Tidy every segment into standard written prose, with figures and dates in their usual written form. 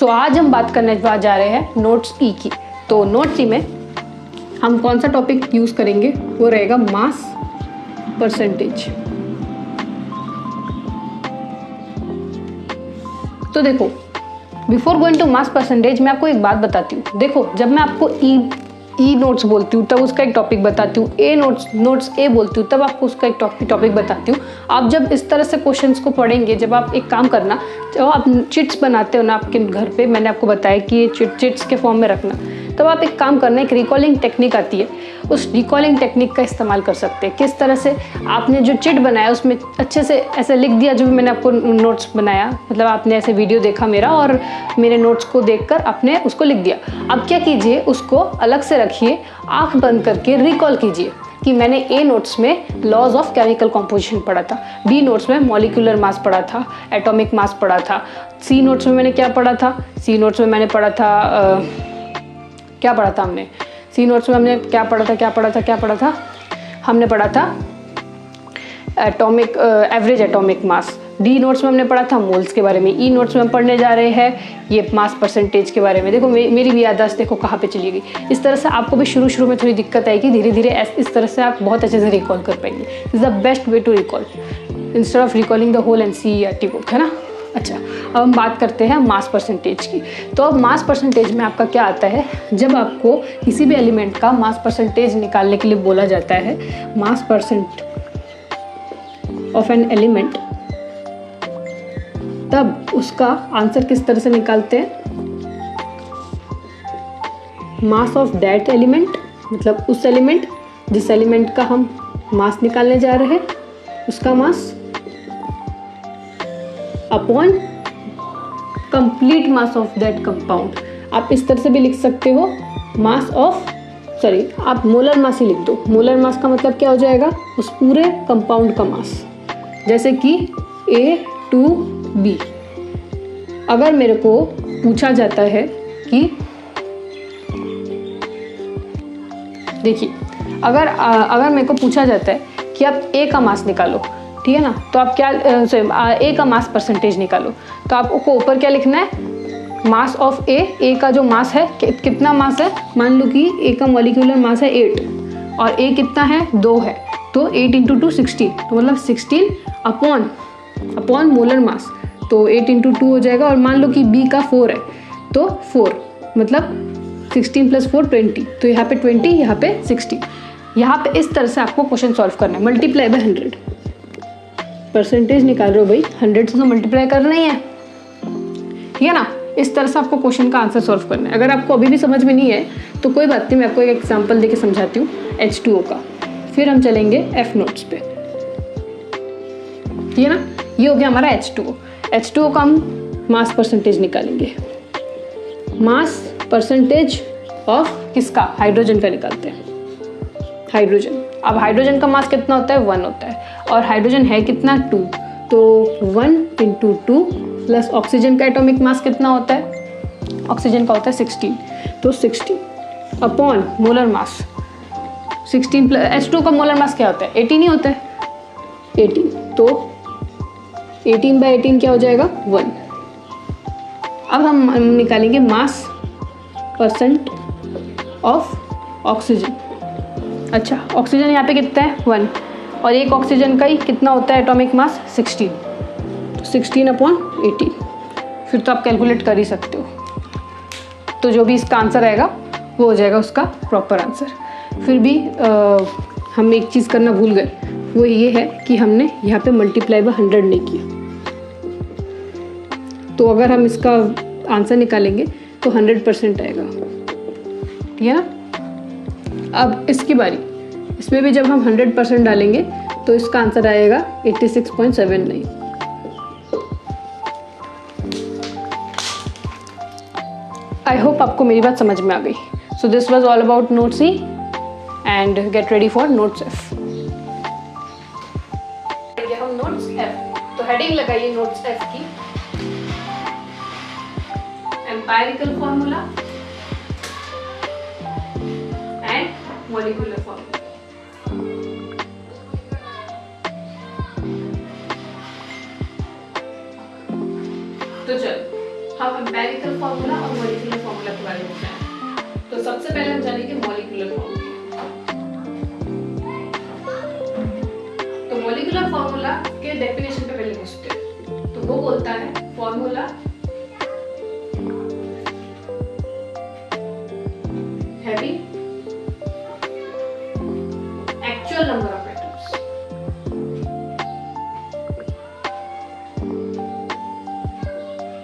सो आज हम बात करने जा रहे हैं नोट्स ई की। तो नोट्स ई में हम कौन सा टॉपिक यूज़ करेंगे, वो रहेगा मास परसेंटेज। तो देखो, before going to mass percentage मैं आपको एक बात बताती हूँ। देखो, जब मैं आपको ई नोट्स बोलती हूँ तब उसका एक टॉपिक बताती हूँ, ए नोट्स ए बोलती हूँ तब आपको उसका एक टॉपिक बताती हूँ। आप जब इस तरह से क्वेश्चंस को पढ़ेंगे, जब आप एक काम करना, जब आप चिट्स बनाते हो ना आपके घर पे, मैंने आपको बताया कि ये चिट्स के फॉर्म में रखना, तब आप एक काम करना, एक रिकॉलिंग टेक्निक आती है, उस रिकॉलिंग टेक्निक का इस्तेमाल कर सकते हैं। किस तरह से आपने जो चिट बनाया उसमें अच्छे से ऐसे लिख दिया, जो भी मैंने आपको नोट्स बनाया, मतलब आपने ऐसे वीडियो देखा मेरा और मेरे नोट्स को देखकर आपने उसको लिख दिया। अब क्या कीजिए, उसको अलग से रखिए, आंख बंद करके रिकॉल कीजिए कि मैंने ए नोट्स में लॉज ऑफ केमिकल कॉम्पोजिशन पढ़ा था, बी नोट्स में मॉलिक्यूलर मास पढ़ा था, एटॉमिक मास पढ़ा था, सी नोट्स में मैंने क्या पढ़ा था, सी नोट्स में मैंने पढ़ा था क्या पढ़ा था हमने, सी नोट्स में हमने क्या पढ़ा था, हमने पढ़ा था atomic average atomic mass. D notes में हमने पढ़ा था मोल्स के बारे में। ई नोट्स में हम पढ़ने जा रहे हैं ये मास परसेंटेज के बारे में। देखो मेरी भी याददाश्त देखो कहाँ पे चली गई। इस तरह से आपको भी शुरू में थोड़ी दिक्कत आएगी, धीरे धीरे इस तरह से आप बहुत अच्छे से रिकॉल कर पाएंगे। Is the best way to recall instead of recalling the whole NCERT book, है ना। अच्छा, अब हम बात करते हैं मास परसेंटेज की। तो अब मास परसेंटेज में आपका क्या आता है, जब आपको किसी भी एलिमेंट का मास परसेंटेज निकालने के लिए बोला जाता है, मास परसेंट ऑफ एन एलिमेंट, तब उसका आंसर किस तरह से निकालते हैं, मास ऑफ दैट एलिमेंट, मतलब उस एलिमेंट जिस एलिमेंट का हम मास निकालने जा रहे हैं उसका mass upon complete mass of that compound. आप इस तरह से भी लिख सकते हो, मास ऑफ आप मोलर मास ही लिख दो। मोलर मास का मतलब क्या हो जाएगा, उस पूरे कंपाउंड का मास, जैसे कि A2B। अगर मेरे को पूछा जाता है कि देखिए, अगर मेरे को पूछा जाता है कि आप A का मास निकालो, ठीक है ना, तो आप क्या A का मास परसेंटेज निकालो, तो आपको ऊपर क्या लिखना है, मास ऑफ A का जो मास है, कितना मास है, मान लो कि A का मॉलिक्यूलर मास है 8 और A कितना है, 2 है, तो 8 × 2 16, तो मतलब 16 अपॉन मोलर मास, तो 8 × 2 हो जाएगा। और मान लो कि B का 4 है, तो 4 मतलब 16 + 4 20, तो यहाँ पे 20, यहाँ पे 16। यहाँ पे इस तरह से आपको क्वेश्चन सॉल्व करना है। मल्टीप्लाई बाय 100 परसेंटेज निकाल रहे हो भाई, 100 से तो मल्टीप्लाई करना ही है, ठीक है ना। इस तरह से आपको क्वेश्चन का आंसर सॉल्व करना है। अगर आपको अभी भी समझ में नहीं है तो कोई बात नहीं, मैं आपको एक एग्जांपल देके समझाती हूँ H2O का, फिर हम चलेंगे F नोट्स पे, ठीक है ना। ये हो गया हमारा H2O का हम मास परसेंटेज निकालेंगे। मास परसेंटेज ऑफ किसका, हाइड्रोजन का निकालते हैं। हाइड्रोजन, अब हाइड्रोजन का मास कितना होता है, 1 होता है, और हाइड्रोजन है कितना, 2, तो 1 × 2 प्लस ऑक्सीजन का एटॉमिक मास कितना होता है, ऑक्सीजन का होता है 16, तो 16 अपॉन मोलर मास 16 प्लस H2 का मोलर मास क्या होता है, 18 ही होता है, 18, तो 18/18 क्या हो जाएगा, 1। अब हम निकालेंगे मास परसेंट ऑफ ऑक्सीजन। अच्छा, ऑक्सीजन यहाँ पे कितना है, 1, और एक ऑक्सीजन का ही कितना होता है एटॉमिक मास, 16, तो 16/18, फिर तो आप कैलकुलेट कर ही सकते हो। तो जो भी इसका आंसर आएगा वो हो जाएगा उसका प्रॉपर आंसर। फिर भी हम एक चीज़ करना भूल गए, वो ये है कि हमने यहाँ पे मल्टीप्लाई बाय 100 नहीं किया। तो अगर हम इसका आंसर निकालेंगे तो 100% आएगा, ठीक है ना। अब इसकी बारी, इसमें भी जब हम 100% डालेंगे तो इसका आंसर आएगा 86.79। आई होप आपको मेरी बात समझ में आ गई। So this was all about note C and get ready for notes F. हम नोट्स एफ, तो हेडिंग लगाइए नोट्स एफ की, empirical formula and molecular formula. तो चलो हम एम्पिरिकल फार्मूला और मॉलिक्यूलर फार्मूला के बारे में जानेंगे। तो सबसे पहले हम जानेंगे मॉलिक्यूलर फार्मूला। तो मॉलिक्यूलर फार्मूला के डेफिनेशन पे पहले पूछते हैं। तो वो बोलता है formula having actual number of atoms.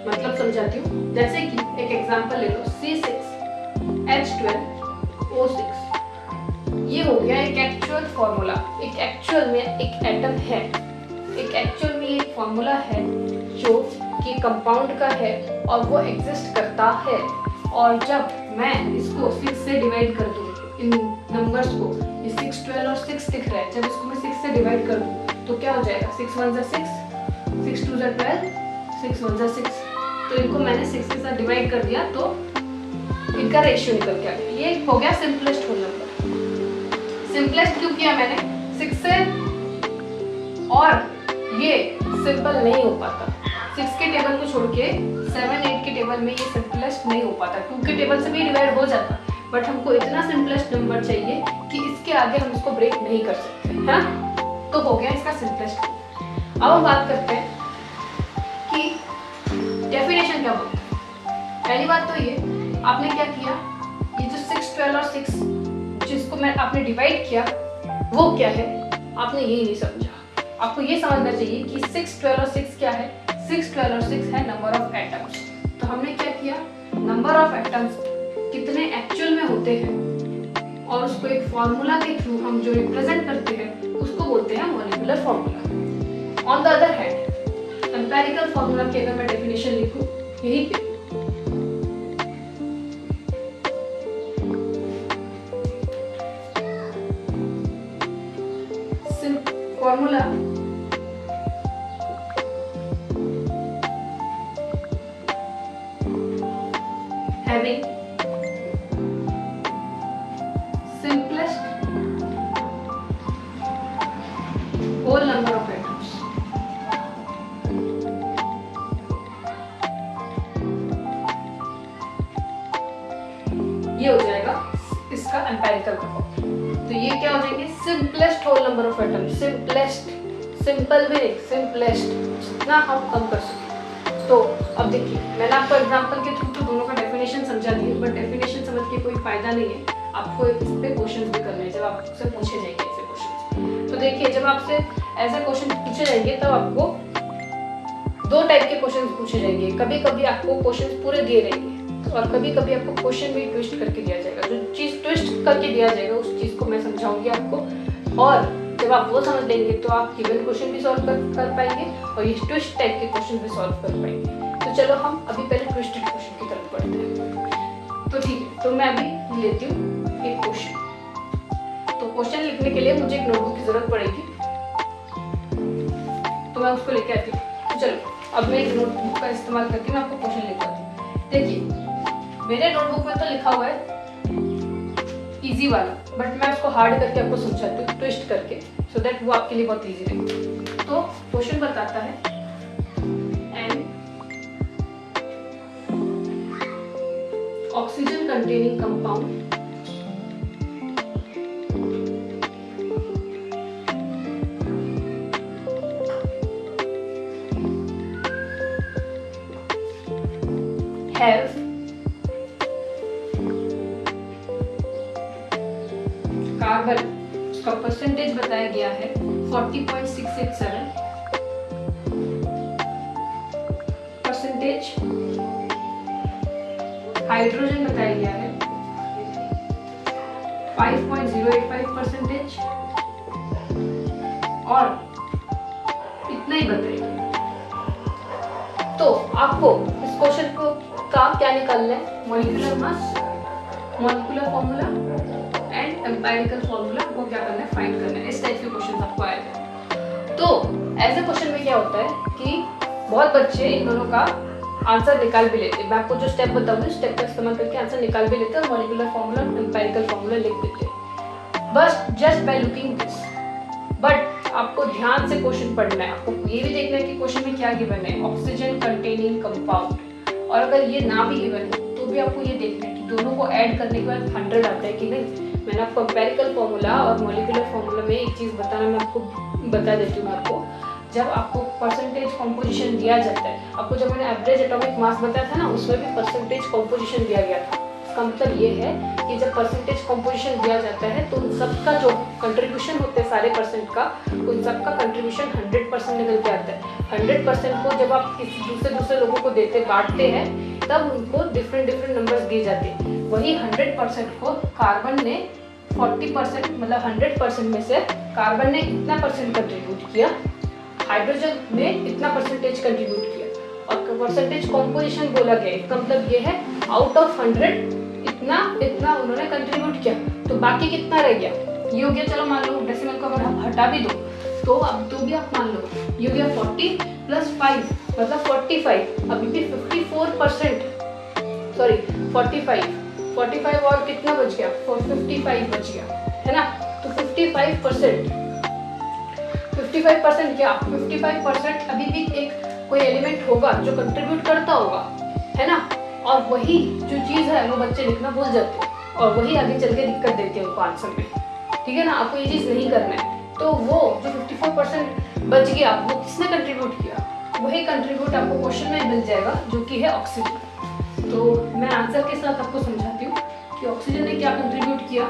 मतलब समझाती हूँ, जैसे कि एक एग्जांपल ले लो C6H12O6। ये हो गया एक एक्चुअल फॉर्मूला, एक एक्चुअल में एक एटम है, एक एक्चुअल में एक फॉर्मूला है जो कि कंपाउंड का है और वो एग्जिस्ट करता है। और जब मैं इसको 6 से डिवाइड कर दूँ, इन नंबर्स को, ये 6, 12 और 6 दिख रहा है, जब इसको मैं 6 से डिवाइड कर दूँ तो क्या हो जाएगा, 6 1 6, 6 2 12, 6 1 6। तो इनको मैंने 6 के साथ डिवाइड कर दिया तो इनका रेशियो निकल के आ गया। ये हो गया सिंपलेस्ट होल नंबर। सिंपलेस्ट क्यों किया मैंने, 6 से, और ये सिंपल नहीं हो पाता। 6 के टेबल को छोड़ के 7 8 के टेबल में ये सिंपलेस्ट नहीं हो पाता। 2 के टेबल से भी डिवाइड हो जाता, बट हमको इतना सिंपलेस्ट नंबर चाहिए कि इसके आगे हम इसको ब्रेक नहीं कर सकते, है ना। तो हो गया इसका सिंपलेस्ट। अब हम बात करते हैं कि डेफिनेशन क्या बोलते हैं। पहली बात तो ये, आपने क्या किया, ये जो 6 12 और 6 जिसको आपने डिवाइड किया वो क्या है, आपने यही नहीं समझा। आपको ये समझना चाहिए कि 6 12 और 6 क्या है। 6 12 और 6 है नंबर ऑफ एटम्स। तो हमने क्या किया, नंबर ऑफ एटम्स कितने एक्चुअल में होते हैं और उसको एक फॉर्मूला के थ्रू हम जो रिप्रेजेंट करते हैं उसको बोलते हैं molecular formula. On the other hand empirical formula की अगर मैं डेफिनेशन लिखूं यही पे, formula having simplest whole number of atoms। ये हो जाएगा इसका एम्पिरिकल का फॉर्म। तो ये क्या हो जाएंगे, simplest whole number of atom. Simplest, simple भी नहीं, सिंपलेस्ट, जितना हम कम कर सकें। तो अब देखिए, मैंने आपको एग्जांपल के थ्रू तो दोनों का डेफिनेशन समझा दिया, बट डेफिनेशन समझ के कोई फायदा नहीं है, आपको इस पे क्वेश्चंस भी करने हैं जब आपसे पूछे जाएंगे ऐसे क्वेश्चंस। तो देखिए, जब आपसे ऐसे क्वेश्चन पूछे जाएंगे तब आपको 2 टाइप के क्वेश्चंस पूछे जाएंगे। कभी कभी आपको क्वेश्चंस पूरे दिए रहेंगे और कभी कभी आपको क्वेश्चन भी ट्विस्ट करके दिया जाएगा। जो चीज़ ट्विस्ट करके दिया जाएगा उस चीज़ को मैं समझाऊंगी आपको, और जब आप वो समझ लेंगे तो आप गिवन क्वेश्चन भी सॉल्व कर पाएंगे और ये ट्विस्ट टाइप के क्वेश्चन भी सॉल्व कर पाएंगे। तो चलो हम अभी पहले ट्विस्टेड क्वेश्चन की तरफ बढ़ते हैं। तो ठीक है, तो मैं अभी लेती हूँ एक क्वेश्चन। तो क्वेश्चन लिखने के लिए मुझे एक नोटबुक की जरूरत पड़ेगी, तो मैं उसको लेके आती हूँ। तो चलो अब मैं एक नोटबुक का इस्तेमाल करके मैं आपको क्वेश्चन लिखवाती हूँ। देखिए, मेरे नोटबुक में तो लिखा हुआ है इजी वाला, बट मैं उसको हार्ड करके आपको समझाती हूँ ट्विस्ट करके, सो दैट वो आपके लिए बहुत इजी रहेगा। तो क्वेश्चन बताता है N oxygen containing compound have carbon, उसका परसेंटेज बताया गया है 40.687 परसेंटेज, हाइड्रोजन बताया गया है 5.085 परसेंटेज, और इतना ही बताइए। तो आपको इस क्वेश्चन को का क्या निकालना है, molecular mass, molecular formula and empirical formula को क्या करना है, फाइंड करना है। इस टाइप के क्वेश्चन आपको आएगा। तो ऐसे क्वेश्चन में क्या होता है कि बहुत बच्चे इन दोनों का आंसर निकाल भी लेते हैं। मैं आपको जो स्टेप बताऊंगी स्टेप का इस्तेमाल करके आंसर निकाल भी लेते हैं और मॉलिक्यूलर फॉर्मूला एम्पिरिकल फॉर्मूला लिख देते हैं बस just by looking this. But आपको ध्यान से क्वेश्चन पढ़ना है, आपको ये भी देखना है कि क्वेश्चन में क्या गिवन है, ऑक्सीजन कंटेनिंग कंपाउंड। और अगर ये ना भी गिवन है तो भी आपको ये देखना है कि दोनों को ऐड करने के बाद 100 आता है कि नहीं। मैंने आपको एम्पेरिकल फॉर्मूला और मॉलिक्यूलर फॉर्मूला में एक चीज़ बताना मैं आपको बता देती हूँ आपको। जब आपको परसेंटेज कॉम्पोजिशन दिया जाता है, आपको जब मैंने एवरेज एटॉमिक मास बताया था ना, उसमें भी परसेंटेज कॉम्पोजिशन दिया गया था। इसका मतलब ये है कि जब परसेंटेज कॉम्पोजिशन दिया जाता है तो उन सबका जो कंट्रीब्यूशन होते हैं सारे परसेंट का, उन सबका कंट्रीब्यूशन 100% निकल के आता है। 100% को जब आप किसी दूसरे लोगों को देते बांटते हैं तब उनको डिफरेंट नंबर्स दिए जाते हैं। वही 100% को कार्बन ने 40% मतलब 100% में से कार्बन ने इतना परसेंट कंट्रीब्यूट किया, हाइड्रोजन ने इतना परसेंटेज कंट्रीब्यूट किया और परसेंटेज कॉम्पोजिशन बोला गया। इसका मतलब ये है आउट ऑफ 100 इतना उन्होंने कंट्रीब्यूट किया, तो बाकी कितना रह गया, ये हो गया। चलो मान लो डेसिमल को अगर हम हटा भी दो तो अब तो भी आप मान लो ये हो गया 40 + 5 मतलब 45। अभी भी 54% सॉरी 45 और कितना बच गया, 55 बच गया, है ना। तो 55% क्या 55% अभी भी एक कोई एलिमेंट होगा जो कंट्रीब्यूट करता होगा, है ना। और वही जो चीज़ है वो बच्चे लिखना भूल जाते हैं और वही आगे चल के दिक्कत देते हैं उनको आंसर में, ठीक है ना। आपको ये चीज़ नहीं करना है। तो वो जो 54% बच गया वो किसने कंट्रीब्यूट किया, वही कंट्रीब्यूट आपको क्वेश्चन में मिल जाएगा जो कि है ऑक्सीजन। तो मैं आंसर के साथ आपको समझाती हूँ कि ऑक्सीजन ने क्या कंट्रीब्यूट किया।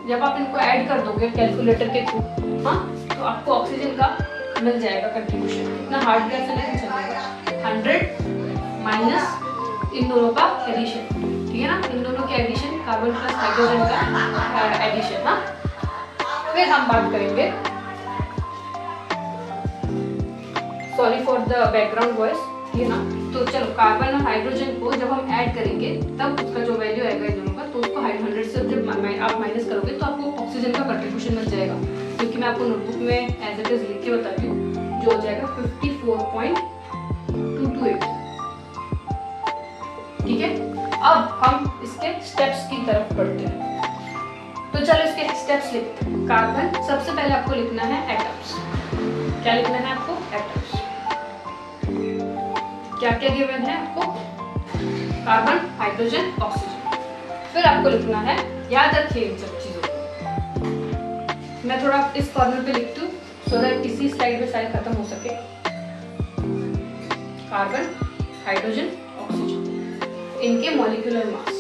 जब आप इनको ऐड कर दोगे कैलकुलेटर के थ्रू, हाँ, तो आपको ऑक्सीजन का मिल जाएगा कंट्रीब्यूशन। इतना हार्ड गैस नहीं चलेगा। 100 माइनस इन दोनों का एडिशन, ठीक है ना, इन दोनों के एडिशन, कार्बन प्लस हाइड्रोजन का एडिशन। हाँ, फिर हम बात करेंगे, sorry for the background voice, ठीक है ना। तो चलो कार्बन और हाइड्रोजन को जब हम ऐड करेंगे तब उसका जो वैल्यू आएगा इन दोनों का, तो उसको 100 से जब आप माइनस करोगे तो आपको ऑक्सीजन का कंट्रीब्यूशन मिल जाएगा, क्योंकि मैं आपको नोटबुक में एज इट इज लिख के बताती हूँ, जो हो जाएगा 54.228, ठीक है। अब हम इसके स्टेप्स की तरफ बढ़ते हैं। तो चलो इसके स्टेप्स लिखते हैं। कार्बन, सबसे पहले आपको लिखना है एटम्स। क्या लिखना है आपको, एटम्स। क्या क्या गिवन है आपको, कार्बन, हाइड्रोजन, ऑक्सीजन। फिर आपको लिखना है, याद रखिए इन सब चीजों को। मैं थोड़ा इस कॉर्नर पे लिखती हूँ सो दैट इसी स्लाइड में शायद खत्म हो सके। कार्बन, हाइड्रोजन, ऑक्सीजन, इनके मॉलिक्यूलर मास।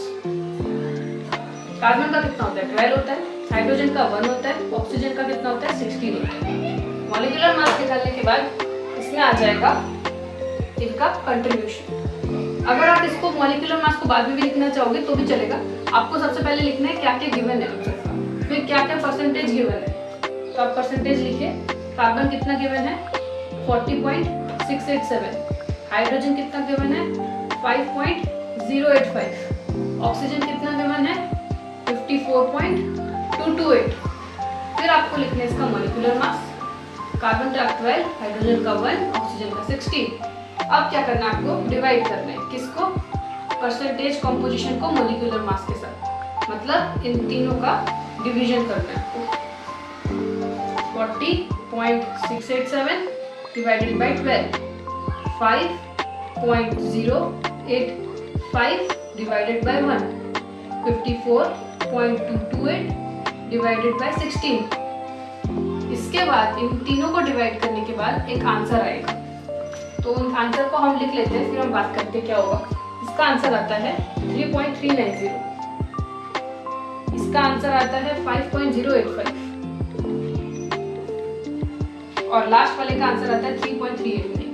कार्बन का कितना होता है, 12 होता है, हाइड्रोजन का 1 होता है, ऑक्सीजन का कितना होता है, 16 होता है। मॉलिक्यूलर मास निकालने के बाद इसमें आ जाएगा इनका कंट्रीब्यूशन। अगर आप इसको मॉलिक्यूलर मास को बाद में भी लिखना चाहोगे तो भी चलेगा। आपको सबसे पहले लिखना है क्या क्या गिवन है उन सबका, फिर क्या क्या परसेंटेज गिवन है। तो आप परसेंटेज लिखिए। कार्बन कितना गिवन है, 40.687, हाइड्रोजन कितना गिवन है, 5.085, ऑक्सीजन कितना गिवन है, 54.228। फिर आपको लिखना है इसका मॉलिक्यूलर मास। कार्बन का 12, हाइड्रोजन का 1, ऑक्सीजन का 16। अब क्या करना है आपको, डिवाइड करना है किसको, परसेंटेज कॉम्पोजिशन को मॉलिक्यूलर मास के साथ, मतलब इन तीनों का डिवीजन करना है आपको। 40.687 divided by 12, 5.085 divided by 1, 54.228 divided by 16। इसके बाद इन तीनों को डिवाइड करने के बाद एक आंसर आएगा, तो उन आंसर को हम लिख लेते हैं, फिर हम बात करते हैं क्या होगा। इसका आंसर आता है 3.390, इसका आंसर आता है 5.085 और लास्ट वाले का आंसर आता है 3.389।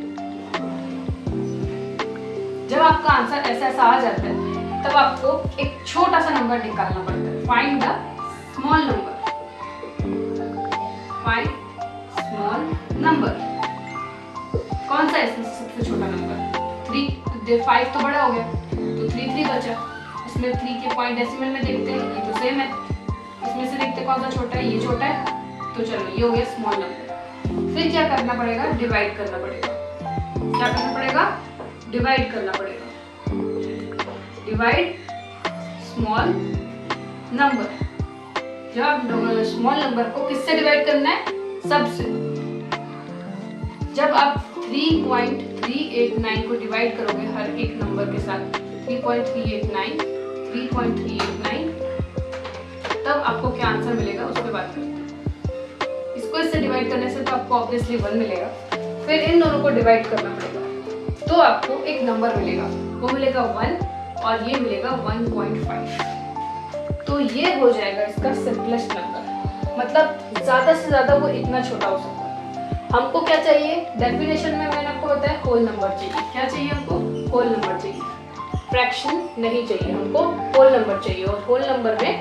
जब आपका आंसर ऐसा आ जाता है तब आपको एक छोटा सा नंबर निकालना पड़ता है। Find the small number, find small number. कौन सा है सबसे छोटा नंबर, 3। 5 तो बड़ा हो गया तो 3 बचा। इसमें 3 के पॉइंट डेसिमल में देखते हैं, ये तो सेम है। इसमें से देखते कौन सा छोटा है, ये छोटा है, तो चलो ये हो गया स्मॉल नंबर। फिर क्या करना पड़ेगा, डिवाइड करना पड़ेगा। क्या करना पड़ेगा, डिवाइड करना पड़ेगा। Divide small number. जब स्मॉल नंबर को किससे डिवाइड करना है, सब से। जब आप 3.3 3.389 को डिवाइड करोगे हर एक नंबर के साथ 3.389 3.389, तब आपको क्या आंसर मिलेगा उस पर बात करते हैं। इसको इससे डिवाइड करने से तो आपको ऑब्वियसली 1 मिलेगा, फिर इन दोनों को डिवाइड करना पड़ेगा तो आपको एक नंबर मिलेगा, वो मिलेगा 1 और ये मिलेगा 1.5। तो ये हो जाएगा इसका सिंपलेस्ट नंबर, मतलब ज़्यादा से ज़्यादा वो इतना छोटा हो सकता है। हमको क्या चाहिए, डेफिनेशन में मैंने आपको बताया होल नंबर चाहिए। क्या चाहिए हमको, होल नंबर चाहिए, फ्रैक्शन नहीं चाहिए, हमको होल नंबर चाहिए। और होल नंबर में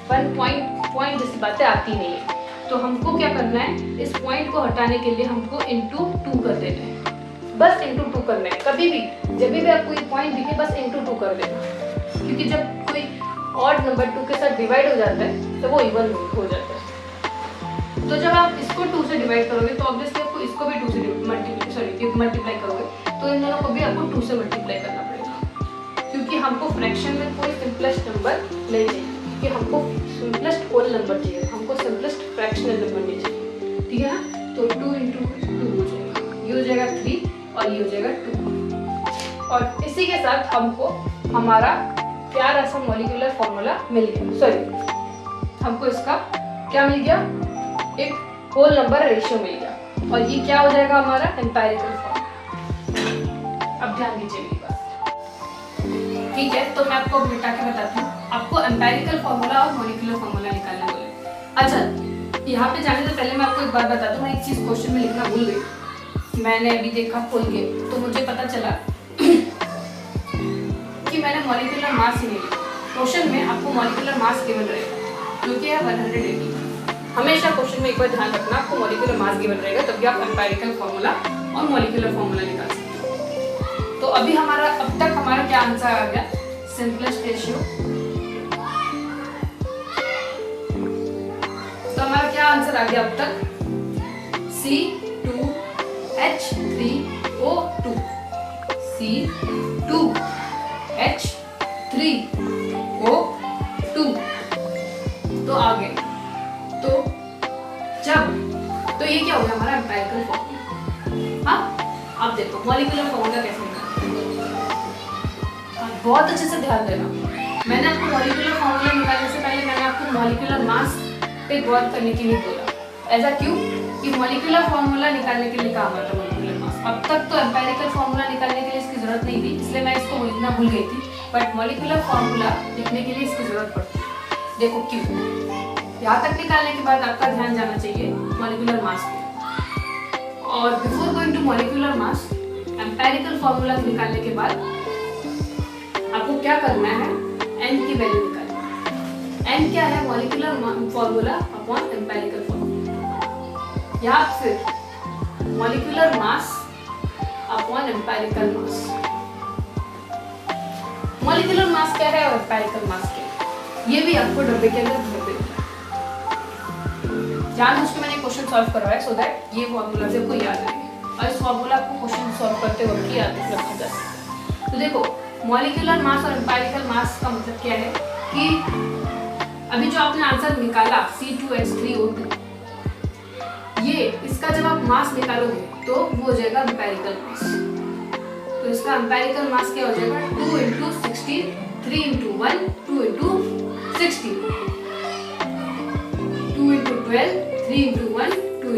1 पॉइंट जैसी बातें आती नहीं है, तो हमको क्या करना है, इस पॉइंट को हटाने के लिए हमको इंटू 2 कर देना है, बस इंटू 2 करना है। कभी भी जब भी आपको ये पॉइंट दिखे बस इंटू 2 कर देना, क्योंकि जब कोई ऑड नंबर 2 के साथ डिवाइड हो जाता है तो वो इवन हो जाता है। तो जब आप इसको 2 से डिवाइड करोगे तो ऑब्वियसली आपको इसको भी 2 से मल्टीप्लाई करोगे, तो इन दोनों को भी आपको 2 से मल्टीप्लाई करना पड़ेगा, क्योंकि हमको फ्रैक्शन में कोई सिंपलेस्ट नंबर नहीं चाहिए, क्योंकि हमको सिंपलेस्ट होल नंबर चाहिए, हमको सिंपलेस्ट फ्रैक्शनल नंबर नहीं चाहिए, ठीक है ना। तो 2 × 2 हो जाएगा, ये हो जाएगा 3 और ये हो जाएगा 2। और इसी के साथ हमको हमारा प्यारा सा मॉलिक्यूलर फॉर्मूला मिल गया, सॉरी हमको इसका क्या मिल गया, एक होल नंबर रेशियो मिल गया, और ये क्या हो जाएगा हमारा एम्पिरिकल फॉर्मूला। अब ध्यान दीजिए मेरी बात, ठीक है। तो मैं आपको मिटा के बताती हूँ, आपको एम्पिरिकल फॉर्मूला और मॉलिक्यूलर फॉर्मूला निकालना बोले। अच्छा, यहाँ पे जाने से पहले मैं आपको एक बात बता दूँ, मैं एक चीज़ क्वेश्चन में लिखना भूल गई। मैंने अभी देखा खोल के तो मुझे पता चला कि मैंने मॉलिक्यूलर मास ही नहीं लिखा। क्वेश्चन में आपको मॉलिक्यूलर मास गिवन रहेगा जो कि है 180। हमेशा क्वेश्चन में एक बार ध्यान रखना, आपको मॉलिक्यूलर मास गिवन रहेगा, तभी आप एम्पिरिकल फॉर्मूला और मॉलिक्यूलर फॉर्मूला निकाल सकते हो। तो अभी हमारा अब तक हमारा क्या आंसर आ गया, सिंपलेस्ट रेशियो। तो हमारा क्या आंसर आ गया अब तक, C2H3O2 C2H3O2 तो आ गए। तो ये क्या हो गया हमारा एम्पिरिकल फॉर्मूला। हाँ, अब देखो मॉलिक्यूलर फॉर्मूला कैसे निकालना, बहुत अच्छे से ध्यान देना। मैंने आपको मॉलिक्यूलर फॉर्मूला निकालने से पहले मैंने आपको मॉलिक्यूलर मास पे गौर करने के लिए बोला। ऐसा क्यों कि मॉलिक्यूलर फॉर्मूला निकालने के लिए कहा हुआ था मॉलिक्यूलर मास। अब तक तो एम्पिरिकल फॉर्मूला निकालने के लिए इसकी जरूरत नहीं थी, इसलिए मैं इसको लिखना भूल गई थी, बट मॉलिक्यूलर फॉर्मूला लिखने के लिए इसकी जरूरत पड़ती है। देखो क्यों, यहाँ तक निकालने के बाद आपका ध्यान जाना चाहिए मॉलिक्यूलर मास पे। और before going to molecular mass, empirical formula निकालने के बाद आपको क्या करना है, n की वैल्यू निकालनी है। n क्या है, molecular formula upon empirical formula, या फिर मॉलिक्यूलर मास अपॉन एम्पिरिकल मास। मॉलिक्यूलर मास क्या है और एम्पिरिकल मास क्या है, ये भी आपको डब्बे के अंदर जानबूझ के मैंने क्वेश्चन सॉल्व करवाया सो दैट ये फॉर्मूला से आपको याद रहे, और इस फॉर्मूला को क्वेश्चन सॉल्व करते वक्त याद रखा जा सकता। तो देखो मॉलिक्यूलर मास और एम्पिरिकल मास का मतलब क्या है कि अभी जो आपने आंसर निकाला C2H3O2, ये इसका जब आप मास निकालोगे तो वो हो जाएगा एम्पिरिकल मास। तो इसका एम्पिरिकल मास क्या हो जाएगा, 2 × 16, 3 × 1, 2 × 16, 2 × 12, 3 × 1, 2 ×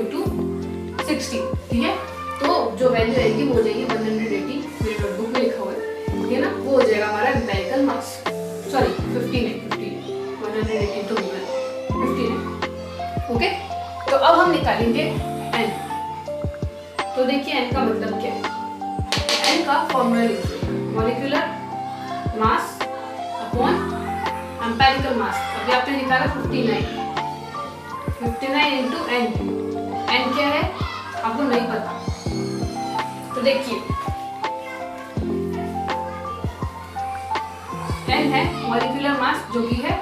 16, ठीक है। तो जो वैल्यू रहेगी वो हो जाएगी 180, मेरे नोटबुक में लिखा हुआ है, ठीक है ना, वो हो जाएगा हमारा एम्पिरिकल मास। सॉरी 15 180 तो 15। ओके, तो अब हम निकालेंगे n। तो देखिए n का मतलब क्या है, n का फॉर्मूला लिखिए, मॉलिक्यूलर मास अपॉन एम्पिरिकल मास। अभी आपने निकाला 59 इंटू n क्या है आपको नहीं पता, तो देखिए n है मॉलिक्यूलर मास जो कि है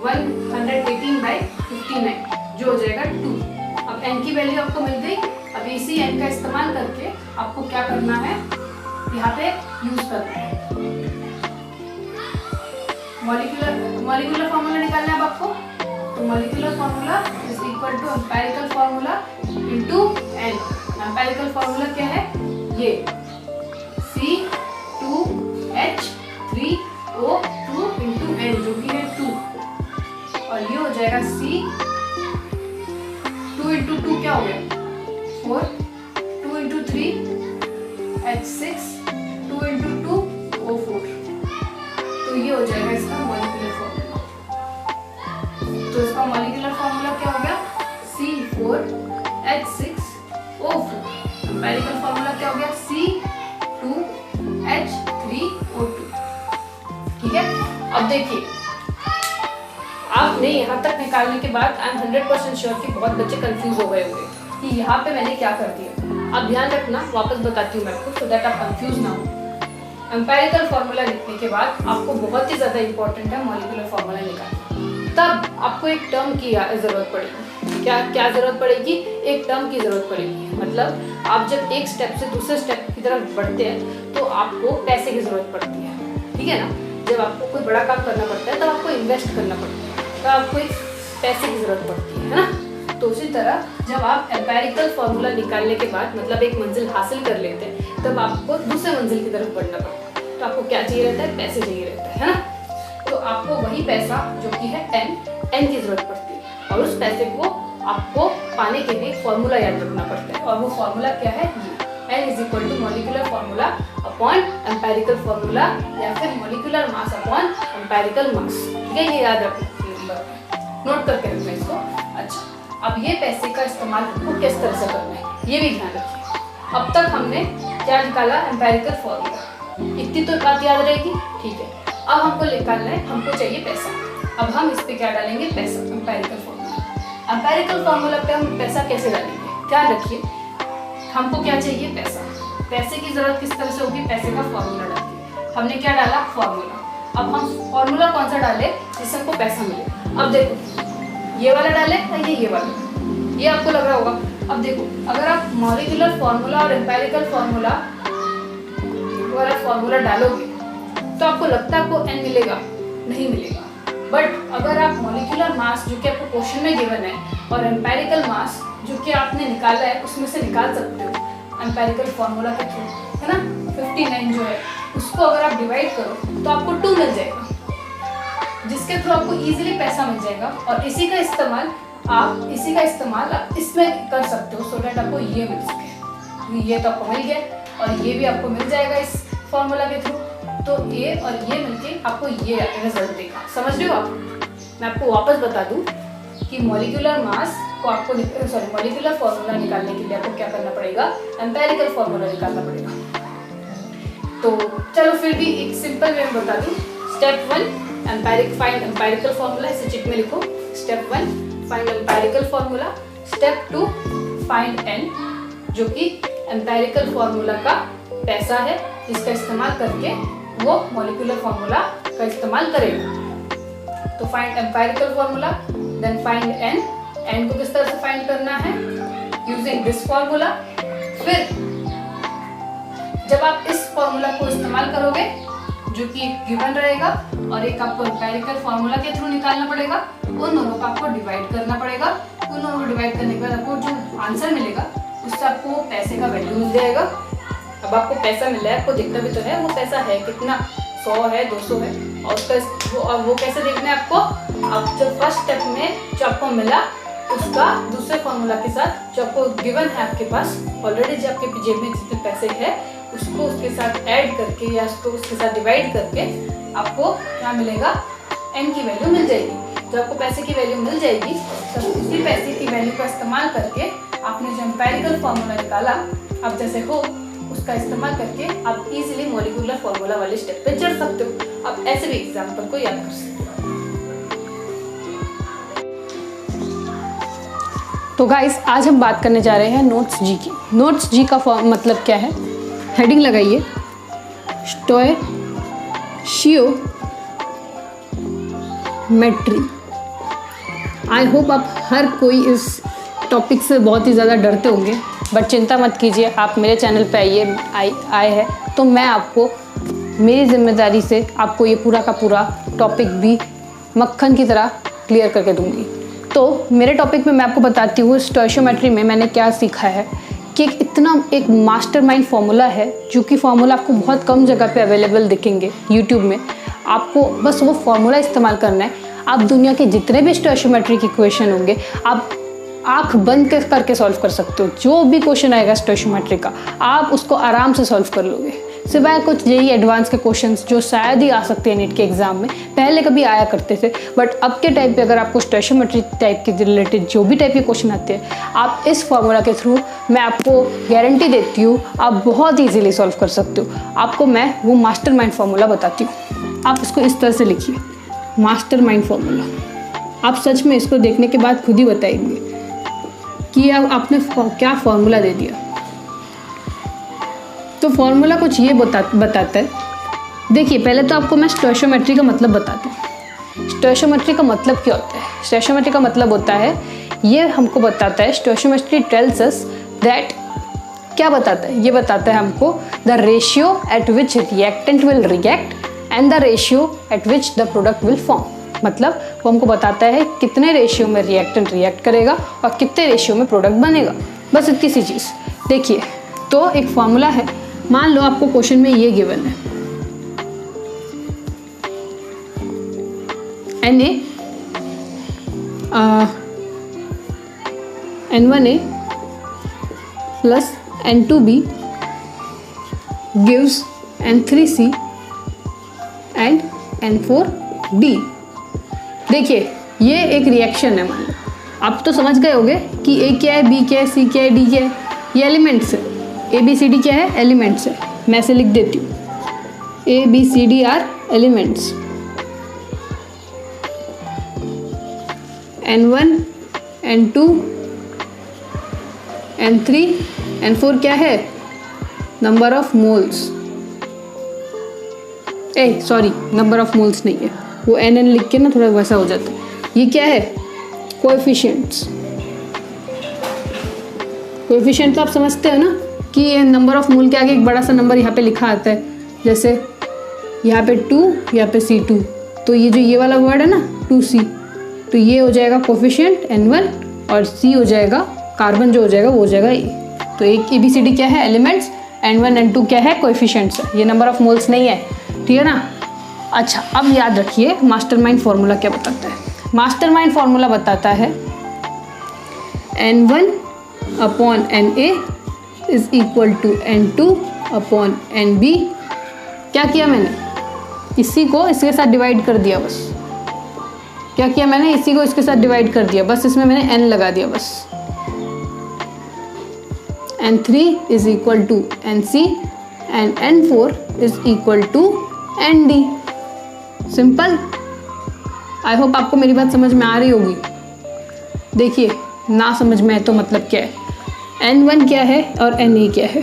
118/59, जो हो जाएगा 2। अब n की वैल्यू आपको मिल गई। अब इसी n का इस्तेमाल करके आपको क्या करना है, यहाँ पे यूज करना है मॉलिक्यूलर फॉर्मूला निकालना है अब आपको। तो molecular formula is equal to empirical formula into n। Empirical formula क्या है, ये C2H3O2 इंटू N जो कि है 2, और ये हो जाएगा C2 इंटू 2 क्या हो गया 4, 2 इंटू 3 H6, 2 इंटू 2 O4। तो ये हो जाएगा इसका मॉलिक्यूलर फॉर्मूला। तो इसका मॉलिक्यूलर फॉर्मूला क्या हो गया C4H6O4। एम्पिरिकल फॉर्मूला क्या हो गया C2H3O2। ठीक है, अब देखिए आपने यहाँ तक निकालने के बाद आई एम 100% श्योर कि बहुत बच्चे कंफ्यूज हो गए होंगे कि यहाँ पे मैंने क्या कर दिया। अब ध्यान रखना, वापस बताती हूँ मैं आपको सो दैट आप कंफ्यूज ना हो। एम्पिरिकल फॉर्मूला लिखने के बाद आपको बहुत ही ज़्यादा इंपॉर्टेंट है मॉलिक्यूलर फॉर्मूला निकालना। तब आपको एक टर्म की ज़रूरत पड़ेगी। क्या ज़रूरत पड़ेगी? एक टर्म की ज़रूरत पड़ेगी। मतलब आप जब एक स्टेप से दूसरे स्टेप की तरफ बढ़ते हैं तो आपको पैसे की ज़रूरत पड़ती है। ठीक है ना, जब आपको कोई बड़ा काम करना पड़ता है तब आपको इन्वेस्ट करना पड़ता है, तो आपको एक पैसे की ज़रूरत पड़ती है ना। तो उसी तरह जब आप एम्पिरिकल फॉर्मूला निकालने के बाद मतलब एक मंजिल हासिल कर लेते हैं तब आपको दूसरे मंजिल की तरफ बढ़ना पड़ता है। तो आपको क्या चाहिए रहता है? पैसे चाहिए रहता है ना। तो आपको वही पैसा जो कि है n की ज़रूरत पड़ती है, और उस पैसे को आपको पाने के लिए फॉर्मूला याद रखना पड़ता है। और वो फॉर्मूला क्या है? ये n is equal to molecular formula upon empirical formula, या फिर molecular mass upon empirical mass. ठीक है, ये याद रखना, नोट करके रखना इसको। अच्छा, अब ये पैसे का इस्तेमाल आपको किस तरह से करना है ये भी ध्यान रखिए। अब तक हमने क्या निकाला? Empirical formula. इतनी तो बात याद रहेगी। ठीक है, अब हमको निकालना है, हमको चाहिए पैसा। अब हम इस पे क्या डालेंगे? पैसा, एम्पिरिकल फॉर्मूला। एम्पिरिकल फॉर्मूला पे हम पैसा कैसे डालेंगे? ध्यान रखिए, हमको क्या चाहिए? पैसा। पैसे की जरूरत किस तरह से होगी? पैसे का फॉर्मूला डालिए। हमने क्या डाला? फॉर्मूला। अब हम फॉर्मूला कौन सा डाले जिससे हमको पैसा मिले? अब देखो, ये वाला डाले या ये वाला? ये आपको लग रहा होगा। अब देखो, अगर आप मॉलिक्यूलर फॉर्मूला और एम्पिरिकल फॉर्मूला डालोगे तो आपको लगता है आपको n मिलेगा? नहीं मिलेगा। बट अगर आप मॉलिक्यूलर मास जो कि आपको क्वेश्चन में गिवन है और एम्पिरिकल मास जो कि आपने निकाला है उसमें से निकाल सकते हो एम्पिरिकल फॉर्मूला के थ्रू, है ना। 59 जो है उसको अगर आप डिवाइड करो तो आपको 2 मिल जाएगा, जिसके थ्रू आपको इजीली पैसा मिल जाएगा। और इसी का इस्तेमाल आप इसमें कर सकते हो सो डैट आपको ये मिल सके। ये तो आपको मिल गया और ये भी आपको मिल जाएगा इस फॉर्मूला के थ्रू। तो ये और ये मिलके आपको ये रिजल्ट देगा। समझ रहे हो आप? मैं आपको वापस बता दूं कि मॉलिक्यूलर मास को आपको मॉलिक्यूलर फॉर्मूला निकालने के लिए आपको क्या करना पड़ेगा? एम्पिरिकल फॉर्मूला निकालना पड़ेगा। तो चलो फिर भी एक सिंपल वे में बता दूं। स्टेप 1 फाइंड एम्पिरिकल फॉर्मूला, इसे चिट में लिखो। Step 1 find empirical formula. Step 2 find n, जो कि एम्पिरिकल फॉर्मूला का पैसा है जिसका इस्तेमाल करके वो मॉलिक्यूलर फॉर्मूला का इस्तेमाल करेगा। तो find empirical formula, then find n को किस तरह से फाइंड करना है? Using this formula. फिर जब आप इस फॉर्मूला को इस्तेमाल करोगे जो कि एक गिवन रहेगा और एक आपको एम्पिरिकल फॉर्मूला के थ्रू निकालना पड़ेगा, उन दोनों को आपको डिवाइड करना पड़ेगा। उन दोनों को डिवाइड करने के बाद आपको जो आंसर मिलेगा उससे आपको पैसे का वैल्यू मिल जाएगा। अब आपको पैसा मिल रहा है, आपको देखना भी तो है वो पैसा है कितना, 100 है 200 है, और उसका वो कैसे देखना है आपको? अब जो फर्स्ट स्टेप में जो आपको मिला उसका दूसरे फॉर्मूला के साथ जो आपको गिवन है आपके पास ऑलरेडी, जो आपके जेब में जितने पैसे है उसको उसके साथ ऐड करके या उसको उसके साथ डिवाइड करके आपको क्या मिलेगा? n की वैल्यू मिल जाएगी। जब आपको पैसे की वैल्यू मिल जाएगी तब उसी पैसे की वैल्यू का इस्तेमाल करके आपने जो एम्पिरिकल फॉर्मूला निकाला आप जैसे हो उसका इस्तेमाल करके आप इजीली मॉलिक्यूलर फॉर्मूला वाले स्टेप पे चढ़ सकते हो। आप ऐसे भी एग्जाम्पल को याद कर सकते हो। तो गाइस आज हम बात करने जा रहे हैं नोट्स जी की। नोट्स जी का मतलब क्या है? हेडिंग लगाइए, स्टोइशियोमेट्री। आई होप आप हर कोई इस टॉपिक से बहुत ही ज़्यादा डरते होंगे, बट चिंता मत कीजिए, आप मेरे चैनल पे आए हैं तो मैं आपको मेरी जिम्मेदारी से आपको ये पूरा का पूरा टॉपिक भी मक्खन की तरह क्लियर करके दूंगी। तो मेरे टॉपिक में मैं आपको बताती हूँ स्टोइशियोमेट्री में मैंने क्या सीखा है कि इतना एक मास्टरमाइंड फार्मूला है, जो कि फार्मूला आपको बहुत कम जगह पे अवेलेबल दिखेंगे यूट्यूब में। आपको बस वो फार्मूला इस्तेमाल करना है। आप दुनिया के जितने भी स्टोइशियोमेट्रिक इक्वेशन होंगे आप आँख बंद करके सॉल्व कर सकते हो। जो भी क्वेश्चन आएगा स्टोइशियोमेट्रिक का आप उसको आराम से सॉल्व कर लोगे, सिवाय कुछ यही एडवांस के क्वेश्चंस जो शायद ही आ सकते हैं नीट के एग्जाम में, पहले कभी आया करते थे। बट अब के टाइम पे अगर आपको स्टोइशियोमेट्रिक टाइप के रिलेटेड जो भी टाइप के क्वेश्चन आते हैं, आप इस फार्मूला के थ्रू मैं आपको गारंटी देती हूँ आप बहुत ईजीली सॉल्व कर सकते हो। आपको मैं वो मास्टरमाइंड फार्मूला बताती हूँ। आप इसको इस तरह से लिखिए, मास्टरमाइंड फार्मूला। आप सच में इसको देखने के बाद खुद ही बताएंगे कि अब आपने क्या फार्मूला दे दिया। तो फार्मूला कुछ ये बताता है। देखिए, पहले तो आपको मैं स्टोइशियोमेट्री का मतलब बताती हूँ। स्टोइशियोमेट्री का मतलब क्या होता है? स्टोइशियोमेट्री का मतलब होता है, ये हमको बताता है, स्टोइशियोमेट्री टेल्स अस दैट, क्या बताता है? ये बताता है हमको the ratio at which reactant will react and the ratio at which the product will form. मतलब वो हमको बताता है कितने रेशियो में रिएक्टेंट रिएक्ट करेगा और कितने रेशियो में प्रोडक्ट बनेगा। बस इतनी सी चीज़। देखिए, तो एक फार्मूला है। मान लो आपको क्वेश्चन में ये गिवन है, N1A plus N2B gives N3C and N4D। देखिए, ये एक रिएक्शन है। मान लो आप तो समझ गए होंगे कि A क्या है, B क्या है, C क्या है, D क्या है। ये एलिमेंट्स है। ABCD क्या है? एलिमेंट्स है। मैं ऐसे लिख देती हूँ, ABCD are elements. N1, N2, N3, N4 क्या है? Number of moles. Sorry, number of moles नहीं है, वो NN लिख के ना थोड़ा वैसा हो जाता है। ये क्या है? कोएफिशिएंट्स। कोएफिशिएंट तो आप समझते हो ना कि ये नंबर ऑफ मोल के आगे एक बड़ा सा नंबर यहाँ पे लिखा आता है। जैसे यहाँ पे 2, यहाँ पे C2, तो ये जो ये वाला वर्ड है ना 2C, तो ये हो जाएगा कोएफिशिएंट N1 और C हो जाएगा कार्बन, जो हो जाएगा वो हो जाएगा A। तो एक ABCD क्या है? एलिमेंट्स। N1 N2 क्या है? कोएफिशिएंट्स है। ये नंबर ऑफ मोल्स नहीं है, ठीक है ना। अच्छा, अब याद रखिए मास्टरमाइंड फार्मूला क्या बताता है। मास्टरमाइंड फार्मूला बताता है N1 upon NA is equal to N2 upon NB। क्या किया मैंने? इसी को इसके साथ डिवाइड कर दिया बस। क्या किया मैंने? इसी को इसके साथ डिवाइड कर दिया बस, इसमें मैंने N लगा दिया बस। N3 is equal to NC and N4 is equal to ND। Simple. I hope आपको मेरी बात समझ में आ रही होगी। देखिए, ना समझ में है तो मतलब क्या है? N1 क्या है और NA क्या है?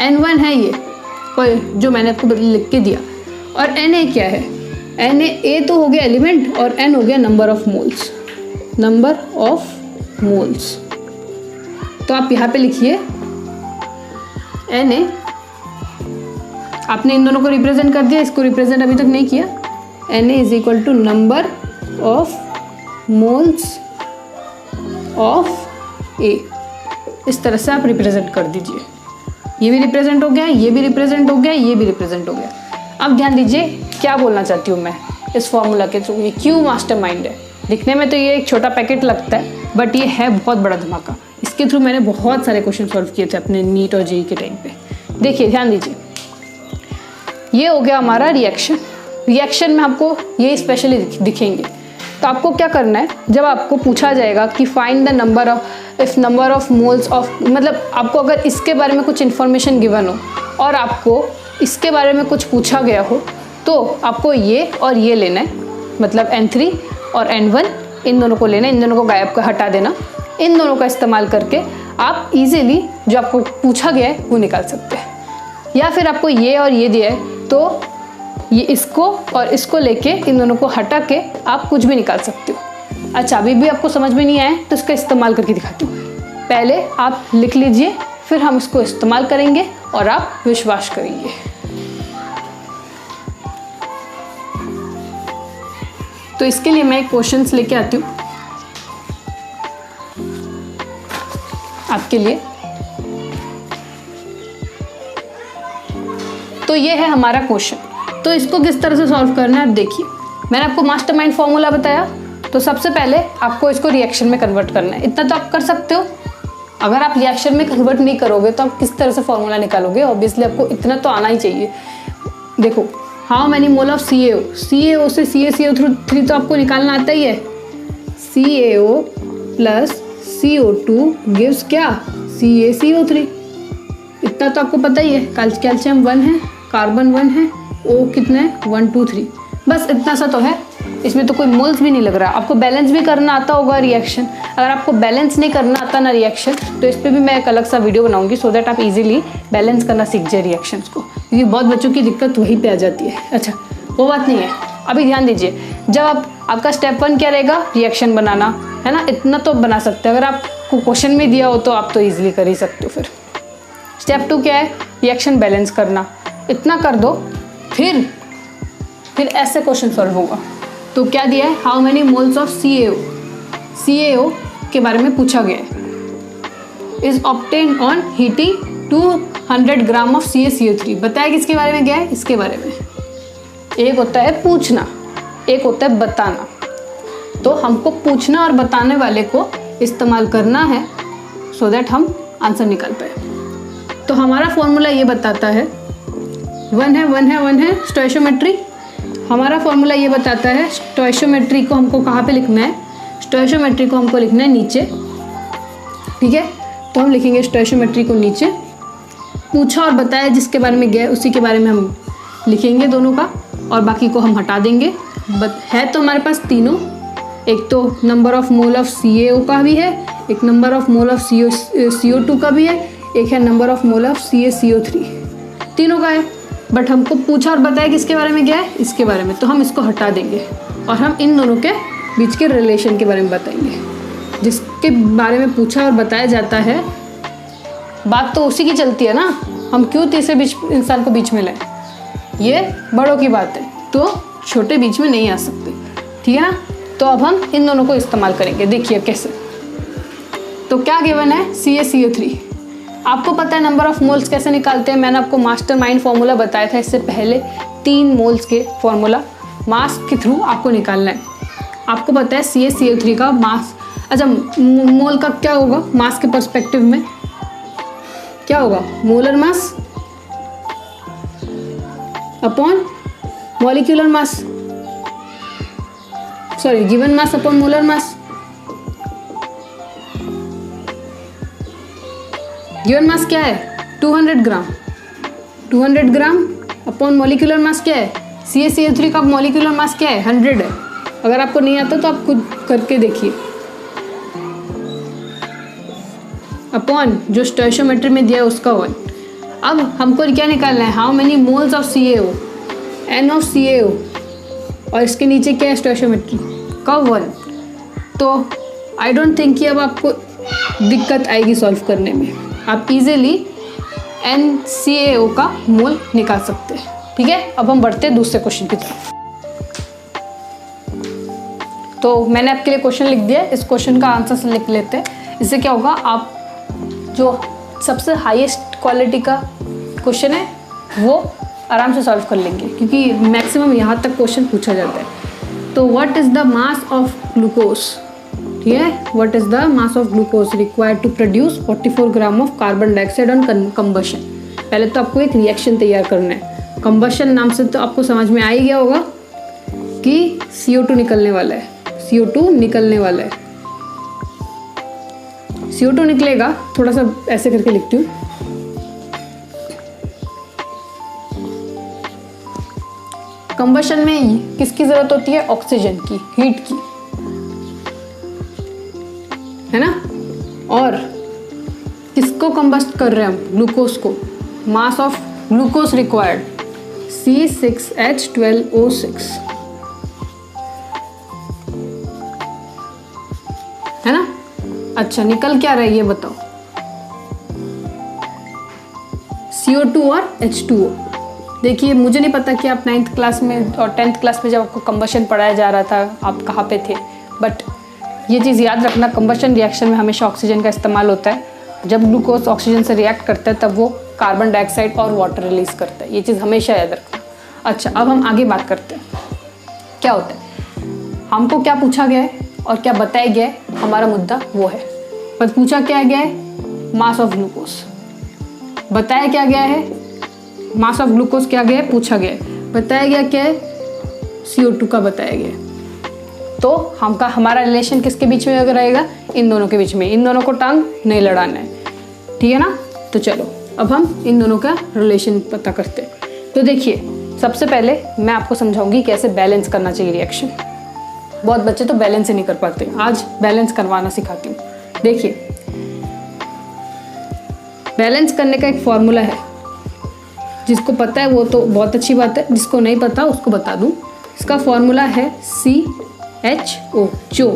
N1 है ये कोई जो मैंने आपको लिख के दिया, और NA क्या है? A तो हो गया एलिमेंट और N हो गया number of moles. Number of moles. तो आप यहाँ पे लिखिए NA। आपने इन दोनों को रिप्रेजेंट कर दिया, इसको रिप्रेजेंट अभी तक नहीं किया। NA is equal to number of moles of A। इस तरह से आप रिप्रेजेंट कर दीजिए। ये भी रिप्रेजेंट हो गया, ये भी रिप्रेजेंट हो गया, ये भी रिप्रेजेंट हो गया। अब ध्यान दीजिए क्या बोलना चाहती हूँ मैं इस फॉर्मूला के थ्रू। ये क्यों मास्टरमाइंड है? दिखने में तो ये एक छोटा पैकेट लगता है, बट ये है बहुत बड़ा धमाका। इसके थ्रू मैंने बहुत सारे क्वेश्चन सॉल्व किए थे अपने नीट और जेईई के टाइम पे। देखिए, ध्यान दीजिए, ये हो गया हमारा रिएक्शन। रिएक्शन में आपको ये स्पेशली दिखेंगे। तो आपको क्या करना है, जब आपको पूछा जाएगा कि find the number of if number of moles of, मतलब आपको अगर इसके बारे में कुछ इन्फॉर्मेशन गिवन हो और आपको इसके बारे में कुछ पूछा गया हो, तो आपको ये और ये लेना है, मतलब N3 और N1 इन दोनों को लेना है, इन दोनों को गायब कर हटा देना। इन दोनों का इस्तेमाल करके आप इजीली जो आपको पूछा गया है वो निकाल सकते हैं। या फिर आपको ये और ये दिया है तो ये इसको और इसको लेके इन दोनों को हटा के आप कुछ भी निकाल सकते हो। अच्छा, अभी भी आपको समझ में नहीं आया तो इसका इस्तेमाल करके दिखाती हूँ। पहले आप लिख लीजिए, फिर हम इसको इस्तेमाल करेंगे और आप विश्वास करेंगे। तो इसके लिए मैं एक क्वेश्चंस लेके आती हूँ आपके लिए। तो ये है हमारा क्वेश्चन। तो इसको किस तरह से सॉल्व करना है, देखिए मैंने आपको मास्टरमाइंड फॉर्मूला बताया, तो सबसे पहले आपको इसको रिएक्शन में कन्वर्ट करना है। इतना तो आप कर सकते हो। अगर आप रिएक्शन में कन्वर्ट नहीं करोगे तो आप किस तरह से फॉर्मूला निकालोगे, ऑब्वियसली आपको इतना तो आना ही चाहिए। देखो how many mole of CaO, CaO से CaCO3 तो आपको निकालना आता ही है। CaO प्लस CO2 गिव्स क्या, CaCO3। इतना तो आपको पता ही है। कैल्शियम 1 है, कार्बन 1 है, O कितना है 1 2 3, बस इतना सा तो है। इसमें तो कोई मोल्स भी नहीं लग रहा। आपको बैलेंस भी करना आता होगा रिएक्शन। अगर आपको बैलेंस नहीं करना आता ना रिएक्शन, तो इस पर भी मैं एक अलग सा वीडियो बनाऊंगी, सो दैट आप इजीली बैलेंस करना सीख जाए रिएक्शंस को, क्योंकि बहुत बच्चों की दिक्कत वहीं पे आ जाती है। अच्छा वो बात नहीं है, अभी ध्यान दीजिए। जब आपका स्टेप 1 क्या रहेगा, रिएक्शन बनाना है ना, इतना तो बना सकते हैं। अगर आपको क्वेश्चन में दिया हो तो आप तो ईजिली कर ही सकते हो। फिर स्टेप 2 क्या है, रिएक्शन बैलेंस करना, इतना कर दो, फिर ऐसे क्वेश्चन सॉल्व होगा। तो क्या दिया है, how many moles of CaO के बारे में पूछा गया है, is obtained on heating 200 gram of CaCO3। बताया किसके बारे में गया है, इसके बारे में। एक होता है पूछना, एक होता है बताना। तो हमको पूछना और बताने वाले को इस्तेमाल करना है, सो दैट हम आंसर निकाल पाए। तो हमारा फॉर्मूला ये बताता है 1 है स्टोइशियोमेट्री। हमारा फॉर्मूला ये बताता है स्टोइशियोमेट्री को हमको कहाँ पे लिखना है, स्टोइशियोमेट्री को हमको लिखना है नीचे, ठीक है। तो हम लिखेंगे स्टोइशियोमेट्री को नीचे, पूछा और बताया जिसके बारे में गया उसी के बारे में हम लिखेंगे दोनों का, और बाकी को हम हटा देंगे। है तो हमारे पास तीनों, एक तो number of mole of CaO का भी है, एक number of mole of CO2 का भी है, एक है number of mole of CaCO3, तीनों का है। बट हमको पूछा और बताया किसके बारे में गया है, इसके बारे में, तो हम इसको हटा देंगे और हम इन दोनों के बीच के रिलेशन के बारे में बताएंगे। जिसके बारे में पूछा और बताया जाता है, बात तो उसी की चलती है ना, हम क्यों तीसरे इंसान को बीच में लाएं, ये बड़ों की बात है, तो छोटे बीच में नहीं आ सकते, ठीक है ना। तो अब हम इन दोनों को इस्तेमाल करेंगे, देखिए कैसे। तो क्या गिवन है, CaCO3। आपको पता है नंबर ऑफ मोल्स कैसे निकालते हैं, मैंने आपको मास्टरमाइंड फॉर्मूला बताया था इससे पहले। 3 मोल्स के फॉर्मूला मास के थ्रू आपको निकालना है। आपको पता है CaCO3 का मास, अच्छा मोल का क्या होगा मास के पर्सपेक्टिव में, क्या होगा, molar mass upon molecular mass, sorry given mass upon molar मास। गिवन मास क्या है 200 ग्राम, 200 ग्राम अपॉन मॉलिक्यूलर मास क्या है, CaCO3 का मॉलिक्यूलर मास क्या है 100 है। अगर आपको नहीं आता तो आप खुद करके देखिए, अपॉन जो स्टोइशियोमेट्री में दिया है उसका 1। अब हमको क्या निकालना है, how many moles of CaO, N of CaO, और इसके नीचे क्या है स्टोइशियोमेट्री का 1। तो आई डोंट थिंक कि अब आपको दिक्कत आएगी सॉल्व करने में, आप इजीली NCaO का मोल निकाल सकते हैं, ठीक है। अब हम बढ़ते हैं दूसरे क्वेश्चन की तरफ। तो मैंने आपके लिए क्वेश्चन लिख दिया, इस क्वेश्चन का आंसर से लिख लेते हैं। इससे क्या होगा, आप जो सबसे हाईएस्ट क्वालिटी का क्वेश्चन है वो आराम से सॉल्व कर लेंगे, क्योंकि मैक्सिमम यहाँ तक क्वेश्चन पूछा जाता है। तो what is the mass of glucose, ठीक है, what is the mass of glucose required to produce 44 gram of carbon dioxide on combustion. पहले तो आपको एक रिएक्शन तैयार करना है। कंबशन नाम से तो आपको समझ में आ ही गया होगा कि CO2 निकलने वाला है, CO2 निकलने वाला है, CO2 निकलेगा। थोड़ा सा ऐसे करके लिखती हूँ, कंबशन में किसकी जरूरत होती है, ऑक्सीजन की, हीट की, है ना। और किसको कंबस्ट कर रहे हैं हम, ग्लूकोज को। मास ऑफ ग्लूकोज रिक्वायर्ड C6H12O6, है ना। अच्छा निकल क्या रहा है ये बताओ, CO2 और H2O। देखिए मुझे नहीं पता कि आप 9th क्लास में और 10th क्लास में जब आपको कंबशन पढ़ाया जा रहा था आप कहाँ पे थे, बट ये चीज़ याद रखना, कंबशन रिएक्शन में हमेशा ऑक्सीजन का इस्तेमाल होता है। जब ग्लूकोज ऑक्सीजन से रिएक्ट करता है तब वो कार्बन डाइऑक्साइड और वाटर रिलीज करता है। ये चीज़ हमेशा याद रखना। अच्छा, अब हम आगे बात करते हैं क्या होता है। हमको क्या पूछा गया है और क्या बताया गया है, हमारा मुद्दा वो है। पर पूछा क्या गया है, मास ऑफ ग्लूकोज। बताया क्या गया है, मास ऑफ ग्लूकोज क्या गया है, पूछा गया है। बताया गया क्या है, CO2 का बताया गया है। तो हमारा रिलेशन किसके बीच में रहेगा, इन दोनों के बीच में। इन दोनों को टांग नहीं लड़ाना है, ठीक है ना। तो चलो अब हम इन दोनों का रिलेशन पता करते हैं। तो देखिए, सबसे पहले मैं आपको समझाऊंगी कैसे बैलेंस करना चाहिए रिएक्शन। बहुत बच्चे तो बैलेंस ही नहीं कर पाते, आज बैलेंस करवाना सिखाती हूँ। देखिए, बैलेंस करने का एक फॉर्मूला है, जिसको पता है वो तो बहुत अच्छी बात है, जिसको नहीं पता उसको बता दूं। इसका फॉर्मूला है CHO, जो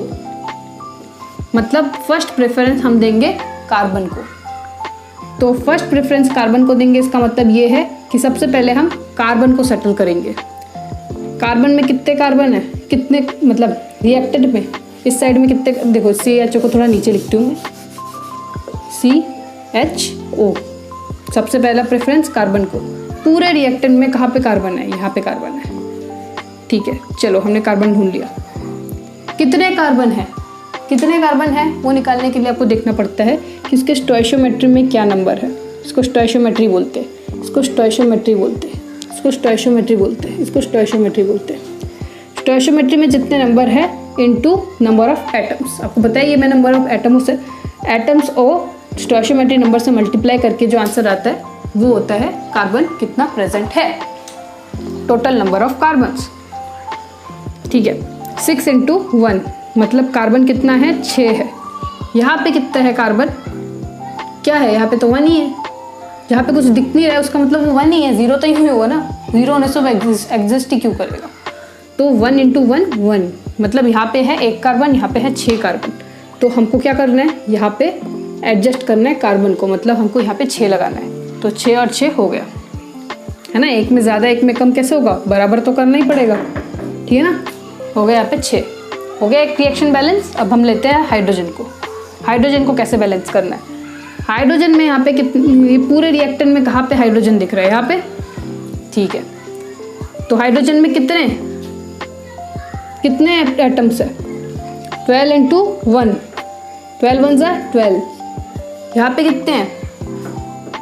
मतलब फर्स्ट प्रेफरेंस हम देंगे कार्बन को। तो फर्स्ट प्रेफरेंस कार्बन को देंगे, इसका मतलब ये है कि सबसे पहले हम कार्बन को सेटल करेंगे। कार्बन में कितने कार्बन है, कितने मतलब रिएक्टेंट में इस साइड में कितने, देखो CHO को थोड़ा नीचे लिखती हूँ मैं, CHO सबसे पहला प्रेफरेंस कार्बन को। पूरे रिएक्टेंट में कहाँ पे कार्बन है, यहाँ पे कार्बन है, ठीक है। चलो हमने कार्बन ढूंढ लिया। कितने कार्बन है, कितने कार्बन है वो निकालने के लिए आपको देखना पड़ता है कि उसके स्टोइशियोमेट्री में क्या नंबर है। इसको स्टोइशियोमेट्री बोलते हैं, इसको स्टोइशियोमेट्री बोलते हैं, इसको स्टोइशियोमेट्री बोलते हैं, इसको स्टोइशियोमेट्री बोलते हैं। स्टोइशियोमेट्री में जितने नंबर है इनटू नंबर ऑफ एटम्स। आपको बताइए मैं नंबर ऑफ एटम्स से एटम्स और स्टोइशियोमेट्री नंबर से मल्टीप्लाई करके जो आंसर आता है वो होता है कार्बन कितना प्रेजेंट है, टोटल नंबर ऑफ कार्बन्स, ठीक है। 6 × 1 मतलब कार्बन कितना है, 6 है। यहाँ पे कितना है कार्बन, क्या है, यहाँ पे तो 1 ही है। जहाँ पे कुछ दिख नहीं रहा है उसका मतलब वो 1 ही है, 0 तो ही होगा ना, 0 होने से वो एग्जिस्ट ही क्यों करेगा। तो 1 × 1 1 मतलब यहाँ पे है 1 कार्बन, यहाँ पे है 6 कार्बन। तो हमको क्या करना है, यहाँ पे एडजस्ट करना है कार्बन को, मतलब हमको यहाँ पे 6 लगाना है। तो 6 और 6 हो गया, है ना। एक में ज़्यादा एक में कम कैसे होगा, बराबर तो करना ही पड़ेगा, ठीक है ना। हो गया यहाँ पे 6, हो गया एक रिएक्शन बैलेंस। अब हम लेते हैं हाइड्रोजन को। हाइड्रोजन को कैसे बैलेंस करना है, हाइड्रोजन में यहाँ पे कितने, पूरे रिएक्टेंट में कहाँ पे हाइड्रोजन दिख रहा है, यहाँ पे, ठीक है। तो हाइड्रोजन में कितने एटम्स है, 12 × 1, 12 1 = 12। यहाँ पे कितने हैं,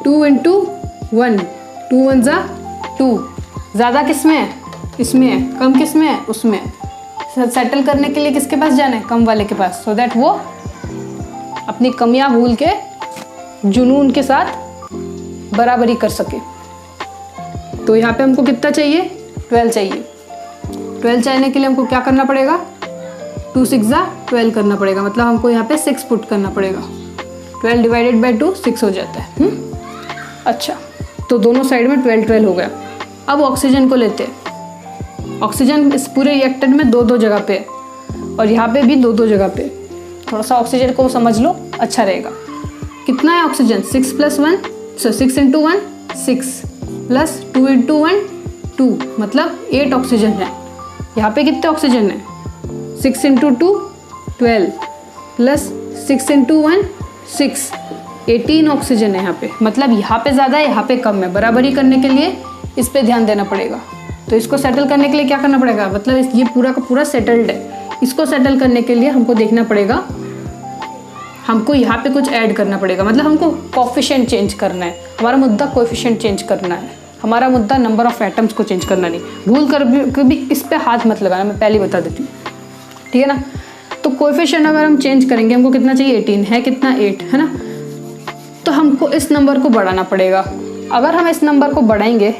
2 × 1, 2 1 = 2। ज़्यादा किस में है, इसमें है, कम किस में है, उसमें। सेटल करने के लिए किसके पास जाना है, कम वाले के पास, सो दैट वो अपनी कमियां भूल के जुनून के साथ बराबरी कर सके। तो यहाँ पे हमको कितना चाहिए, 12 चाहिए। 12 चाहिए के लिए हमको क्या करना पड़ेगा, 2 6 = 12 करना पड़ेगा, मतलब हमको यहाँ पे 6 पुट करना पड़ेगा। 12 / 2 6 हो जाता है। अच्छा, तो दोनों साइड में 12 12 हो गया। अब ऑक्सीजन को लेते हैं। ऑक्सीजन इस पूरे रिएक्टेंट में 2 2 जगह पे है और यहाँ पे भी 2 2 जगह पे। थोड़ा सा ऑक्सीजन को समझ लो, अच्छा रहेगा। कितना है ऑक्सीजन, 6 + 1, 6 × 1 6 + 2 × 1 2, मतलब 8 ऑक्सीजन है। यहाँ पे कितने ऑक्सीजन है, 6 × 2 12 + 6 × 1 6, 18 ऑक्सीजन है यहाँ पे। मतलब यहाँ पे ज़्यादा है, यहाँ पे कम है। बराबरी करने के लिए इस पे ध्यान देना पड़ेगा। तो इसको सेटल करने के लिए क्या करना पड़ेगा, मतलब ये पूरा का पूरा सेटल्ड है। इसको सेटल करने के लिए हमको देखना पड़ेगा, हमको यहाँ पे कुछ ऐड करना पड़ेगा, मतलब हमको कोफिशिएंट चेंज करना है। हमारा मुद्दा कोफिशिएंट चेंज करना है, हमारा मुद्दा नंबर ऑफ एटम्स को चेंज करना नहीं। भूल कर भी इस पे हाथ मत लगाना, मैं पहले बता देती हूँ, ठीक है ना। तो कोफिशिएंट अगर हम चेंज करेंगे, हमको कितना चाहिए, 18 है, कितना 8 है ना। तो हमको इस नंबर को बढ़ाना पड़ेगा। अगर हम इस नंबर को बढ़ाएंगे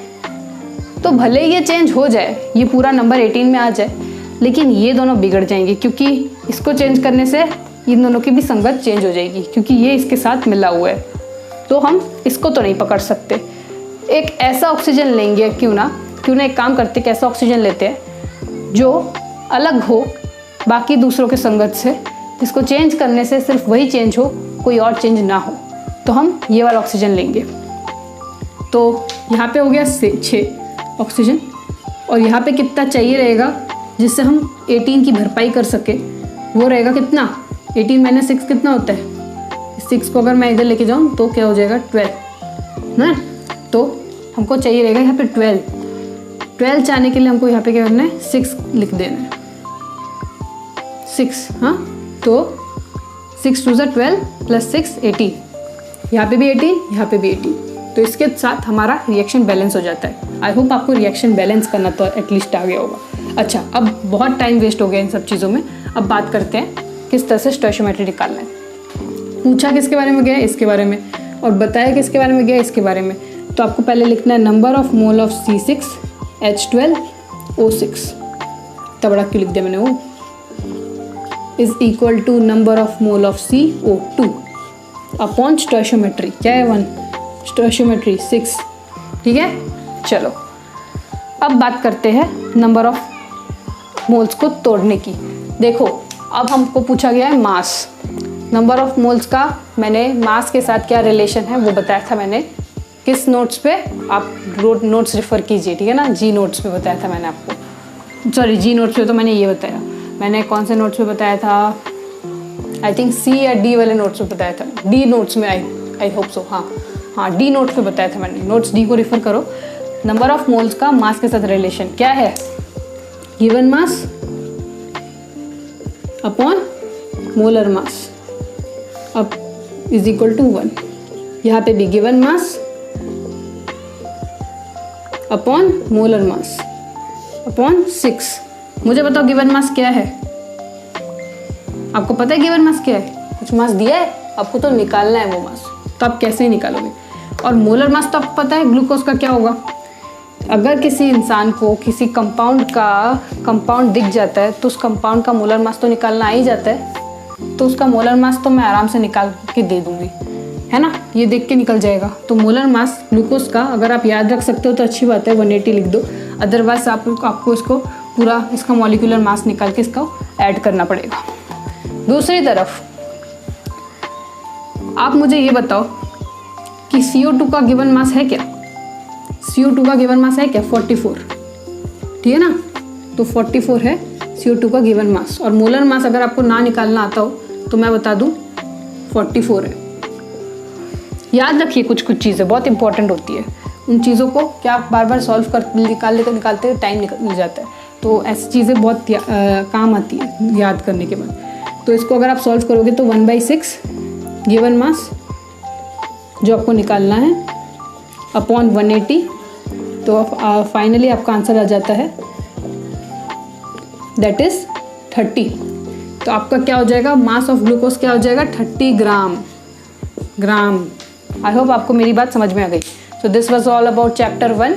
तो भले ये चेंज हो जाए, ये पूरा नंबर 18 में आ जाए, लेकिन ये दोनों बिगड़ जाएंगे, क्योंकि इसको चेंज करने से इन दोनों की भी संगत चेंज हो जाएगी, क्योंकि ये इसके साथ मिला हुआ है। तो हम इसको तो नहीं पकड़ सकते। एक ऐसा ऑक्सीजन लेंगे, क्यों ना एक काम करते, कैसा ऑक्सीजन लेते हैं जो अलग हो बाकी दूसरों के संगत से, जिसको चेंज करने से सिर्फ वही चेंज हो, कोई और चेंज ना हो। तो हम ये वाला ऑक्सीजन लेंगे। तो यहाँ पे हो गया 6 ऑक्सीजन, और यहाँ पे कितना चाहिए रहेगा जिससे हम 18 की भरपाई कर सके, वो रहेगा कितना, 18 - 6 कितना होता है। 6 को अगर मैं इधर लेके जाऊँ तो क्या हो जाएगा, 12 ना। तो हमको चाहिए रहेगा यहाँ पे 12 चाहने के लिए हमको यहाँ पे क्या करना है, 6 लिख देना है, 6। हाँ, तो 6 2 12 प्लस 6 18, यहाँ पे भी 18, यहाँ पे भी 18। तो इसके साथ हमारा रिएक्शन बैलेंस हो जाता है। आई होप आपको रिएक्शन बैलेंस करना तो एटलीस्ट आ गया होगा। अच्छा, अब बहुत टाइम वेस्ट हो गया इन सब चीज़ों में। अब बात करते हैं किस तरह से स्टोइचियोमेट्री निकालना है। पूछा किसके बारे में गया, इसके बारे में, और बताया किसके बारे में गया, इसके बारे में। तो आपको पहले लिखना है number of mole of C6H12O6, इतना बड़ा क्यों लिख दिया मैंने, वो is equal to number of mole of CO2 upon stoichiometry, क्या है 1, स्टोइचियोमेट्री 6। ठीक है, चलो अब बात करते हैं नंबर ऑफ मोल्स को तोड़ने की। देखो, अब हमको पूछा गया है मास। नंबर ऑफ मोल्स का मैंने मास के साथ क्या रिलेशन है वो बताया था मैंने किस नोट्स पे, आप नोट्स रेफर कीजिए, ठीक है ना। जी नोट्स पे बताया था मैंने आपको, सॉरी जी नोट्स पे तो मैंने ये बताया, मैंने कौन से नोट्स पे बताया था, आई थिंक C या D वाले नोट्स पे बताया था, D नोट्स में, आई होप सो, हाँ D नोट्स पे बताया था मैंने। नोट्स D को रेफर करो। नंबर ऑफ मोल्स का मास के साथ रिलेशन क्या है, गिवन मास अपॉन मोलर मास अब इज इक्वल टू 1। यहाँ पे भी given mass upon molar mass upon 6। मुझे बताओ गिवन मास क्या है, आपको पता है गिवन मास क्या है, कुछ मास दिया है आपको तो निकालना है वो मास, तो आप कैसे ही निकालोगे। और मोलर मास तो आपको पता है ग्लूकोज का क्या होगा। अगर किसी इंसान को किसी कंपाउंड दिख जाता है तो उस कंपाउंड का मोलर मास तो निकालना आ ही जाता है, तो उसका मोलर मास तो मैं आराम से निकाल के दे दूंगी, है ना, ये देख के निकल जाएगा। तो मोलर मास ग्लूकोज का अगर आप याद रख सकते हो तो अच्छी बात है, 180 लिख दो, अदरवाइज आपको इसको पूरा इसका मॉलिक्यूलर मास निकाल के इसका ऐड करना पड़ेगा। दूसरी तरफ आप मुझे ये बताओ कि CO2 का गिवन मास है क्या, CO2 का गिवन मास है क्या, 44, ठीक है ना। तो 44 है CO2 का गिवन मास, और मोलर मास अगर आपको ना निकालना आता हो तो मैं बता दूं 44 है। याद रखिए कुछ चीज़ें बहुत इंपॉर्टेंट होती है, उन चीज़ों को क्या आप बार बार सॉल्व कर निकालते टाइम निकल जाता है, तो ऐसी चीज़ें बहुत काम आती है याद करने के बाद। तो इसको अगर आप सॉल्व करोगे तो 1/6 गिवन मास जो आपको निकालना है अपॉन 180, तो फाइनली आपका आंसर आ जाता है दैट इज 30। तो आपका क्या हो जाएगा, मास ऑफ ग्लूकोज क्या हो जाएगा, 30 ग्राम। आई होप आपको मेरी बात समझ में आ गई। So this was all about chapter 1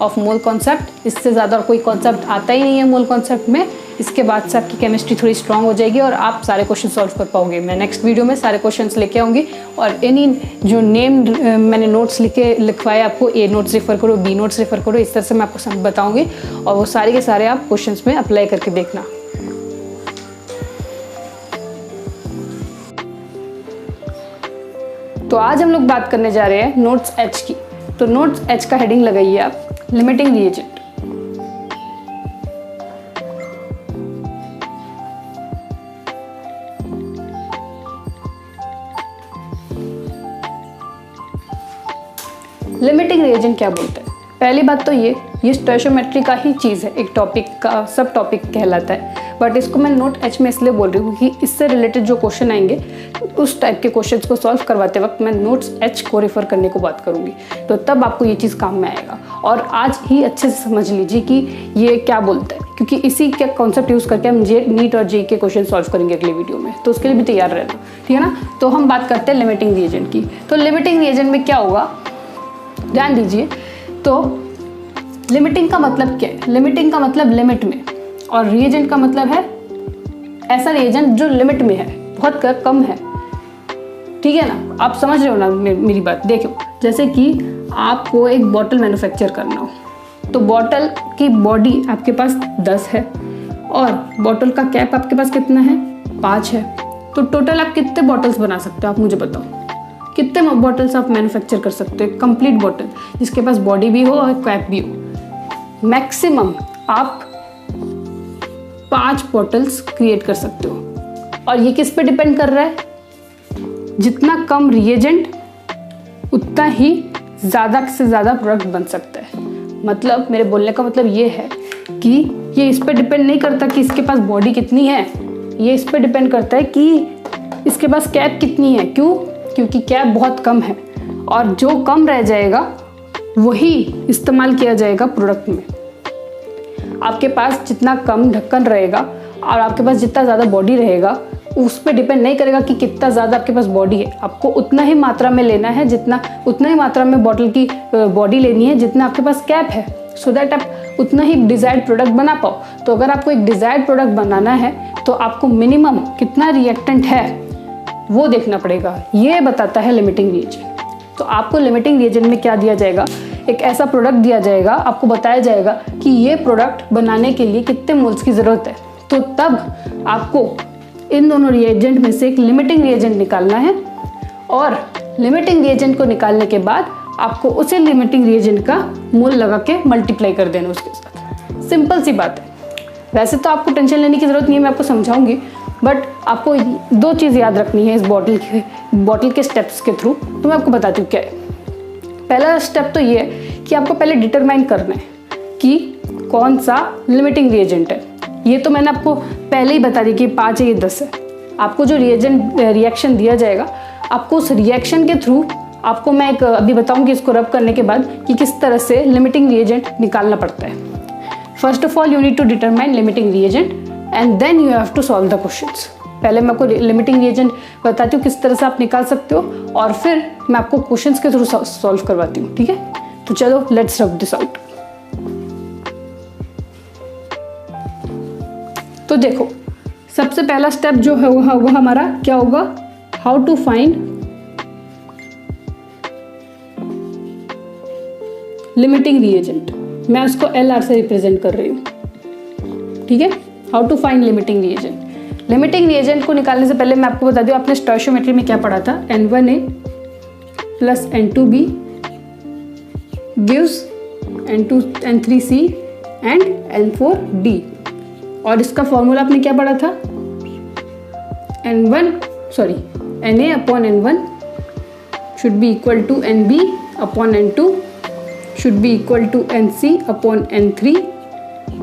of mole concept. इससे ज़्यादा और कोई कॉन्सेप्ट आता ही नहीं है मोल कॉन्सेप्ट में। इसके बाद से आपकी केमिस्ट्री थोड़ी स्ट्रांग हो जाएगी और आप सारे क्वेश्चन सॉल्व कर पाओगे। मैं नेक्स्ट वीडियो में सारे क्वेश्चंस लेके आऊँगी, और एनी जो मैंने नोट्स लिखवाए आपको, A नोट्स रेफर करो, B नोट्स रेफर करो, इस तरह से मैं आपको सब बताऊँगी, और वो सारे के सारे आप क्वेश्चंस में अप्लाई करके देखना। तो आज हम लोग बात करने जा रहे हैं नोट्स H की। तो नोट्स H का हेडिंग लगाइए आप, लिमिटिंग रिएजेंट। लिमिटिंग रिएजेंट क्या बोलते हैं? पहली बात तो ये स्टोइचियोमेट्री का ही चीज़ है, एक टॉपिक का सब टॉपिक कहलाता है, बट इसको मैं नोट H में इसलिए बोल रही हूँ क्योंकि इससे रिलेटेड जो क्वेश्चन आएंगे उस टाइप के क्वेश्चंस को सॉल्व करवाते वक्त मैं नोट्स H को रेफर करने को बात करूँगी, तो तब आपको ये चीज़ काम में आएगा। और आज ही अच्छे से समझ लीजिए कि ये क्या बोलता है, क्योंकि इसी का कॉन्सेप्ट यूज़ करके हम नीट और JEE के क्वेश्चन सॉल्व करेंगे अगले वीडियो में, तो उसके लिए भी तैयार रहना, ठीक है ना। तो हम बात करते हैं लिमिटिंग रिएजेंट की। तो लिमिटिंग रिएजेंट में क्या होगा, ध्यान दीजिए। तो लिमिटिंग का मतलब क्या है? लिमिटिंग का मतलब लिमिट में, और रिएजेंट का मतलब है ऐसा रिएजेंट जो लिमिट में है, बहुत कम है, ठीक है ना। आप समझ रहे हो ना मेरी बात। देखो, जैसे कि आपको एक बॉटल मैन्युफैक्चर करना हो, तो बॉटल की बॉडी आपके पास 10 है और बॉटल का कैप आपके पास कितना है, 5 है। तो टोटल आप कितने बॉटल्स बना सकते हो, आप मुझे बताओ, कितने बॉटल्स आप मैन्युफैक्चर कर सकते हो, कंप्लीट बॉटल जिसके पास बॉडी भी हो और कैप भी हो। मैक्सिमम आप 5 बॉटल्स क्रिएट कर सकते हो, और ये किस पे डिपेंड कर रहा है, जितना कम रिएजेंट उतना ही ज़्यादा से ज़्यादा प्रोडक्ट बन सकता है। मतलब मेरे बोलने का मतलब ये है कि ये इस पर डिपेंड नहीं करता कि इसके पास बॉडी कितनी है, ये इस पर डिपेंड करता है कि इसके पास कैप कितनी है। क्यों? क्योंकि कैप बहुत कम है और जो कम रह जाएगा वही इस्तेमाल किया जाएगा प्रोडक्ट में। आपके पास जितना कम ढक्कन रहेगा और आपके पास जितना ज़्यादा बॉडी रहेगा, उस पर डिपेंड नहीं करेगा कि कितना ज़्यादा आपके पास बॉडी है। आपको उतना ही मात्रा में लेना है, उतना ही मात्रा में बॉटल की बॉडी लेनी है जितना आपके पास कैप है, सो दैट आप उतना ही डिज़ायर्ड प्रोडक्ट बना पाओ। तो अगर आपको एक डिज़ायर्ड प्रोडक्ट बनाना है तो आपको मिनिमम कितना रिएक्टेंट है वो देखना पड़ेगा। ये बताता है लिमिटिंग रिएजेंट। तो आपको लिमिटिंग रिएजेंट में क्या दिया जाएगा, एक ऐसा प्रोडक्ट दिया जाएगा, आपको बताया जाएगा कि ये प्रोडक्ट बनाने के लिए कितने मोल्स की ज़रूरत है। तो तब आपको इन दोनों रिएजेंट में से एक लिमिटिंग रिएजेंट निकालना है और लिमिटिंग रिएजेंट को निकालने के बाद आपको उसी लिमिटिंग रिएजेंट का मोल लगा के मल्टीप्लाई कर देना उसके साथ। सिंपल सी बात है। वैसे तो आपको टेंशन लेने की ज़रूरत नहीं है, मैं आपको समझाऊंगी, बट आपको 2 चीज़ याद रखनी है इस बॉटल के स्टेप्स के थ्रू। तो मैं आपको बताती हूँ क्या है। पहला स्टेप तो ये है कि आपको पहले डिटरमाइन करना है कि कौन सा लिमिटिंग रिएजेंट है। ये तो मैंने आपको पहले ही बता दी कि 5 है, ये 10 है। आपको जो रिएक्शन दिया जाएगा, आपको उस रिएक्शन के थ्रू आपको मैं एक अभी बताऊंगी इसको रब करने के बाद कि किस तरह से लिमिटिंग रिएजेंट निकालना पड़ता है। First of all you need to determine limiting reagent and then you have to solve the questions. पहले मैं आपको लिमिटिंग रिएजेंट बताती हूँ किस तरह से आप निकाल सकते हो और फिर मैं आपको क्वेश्चंस के थ्रू सॉल्व करवाती हूँ, ठीक है। तो चलो लेट्स रब दिस आउट। तो देखो, सबसे पहला स्टेप जो है वो हमारा क्या होगा, how to find limiting reagent. मैं उसको LR से रिप्रेजेंट कर रही हूँ, ठीक है। How to find limiting reagent. Limiting reagent को निकालने से पहले मैं आपको बता दूं, आपने स्टोइशियोमेट्री में क्या पढ़ा था, N1A plus N2B gives N3C and N4D। और इसका फॉर्मूला आपने क्या पढ़ा था, Na upon N1 should be equal to NB upon N2 should be equal to NC upon N3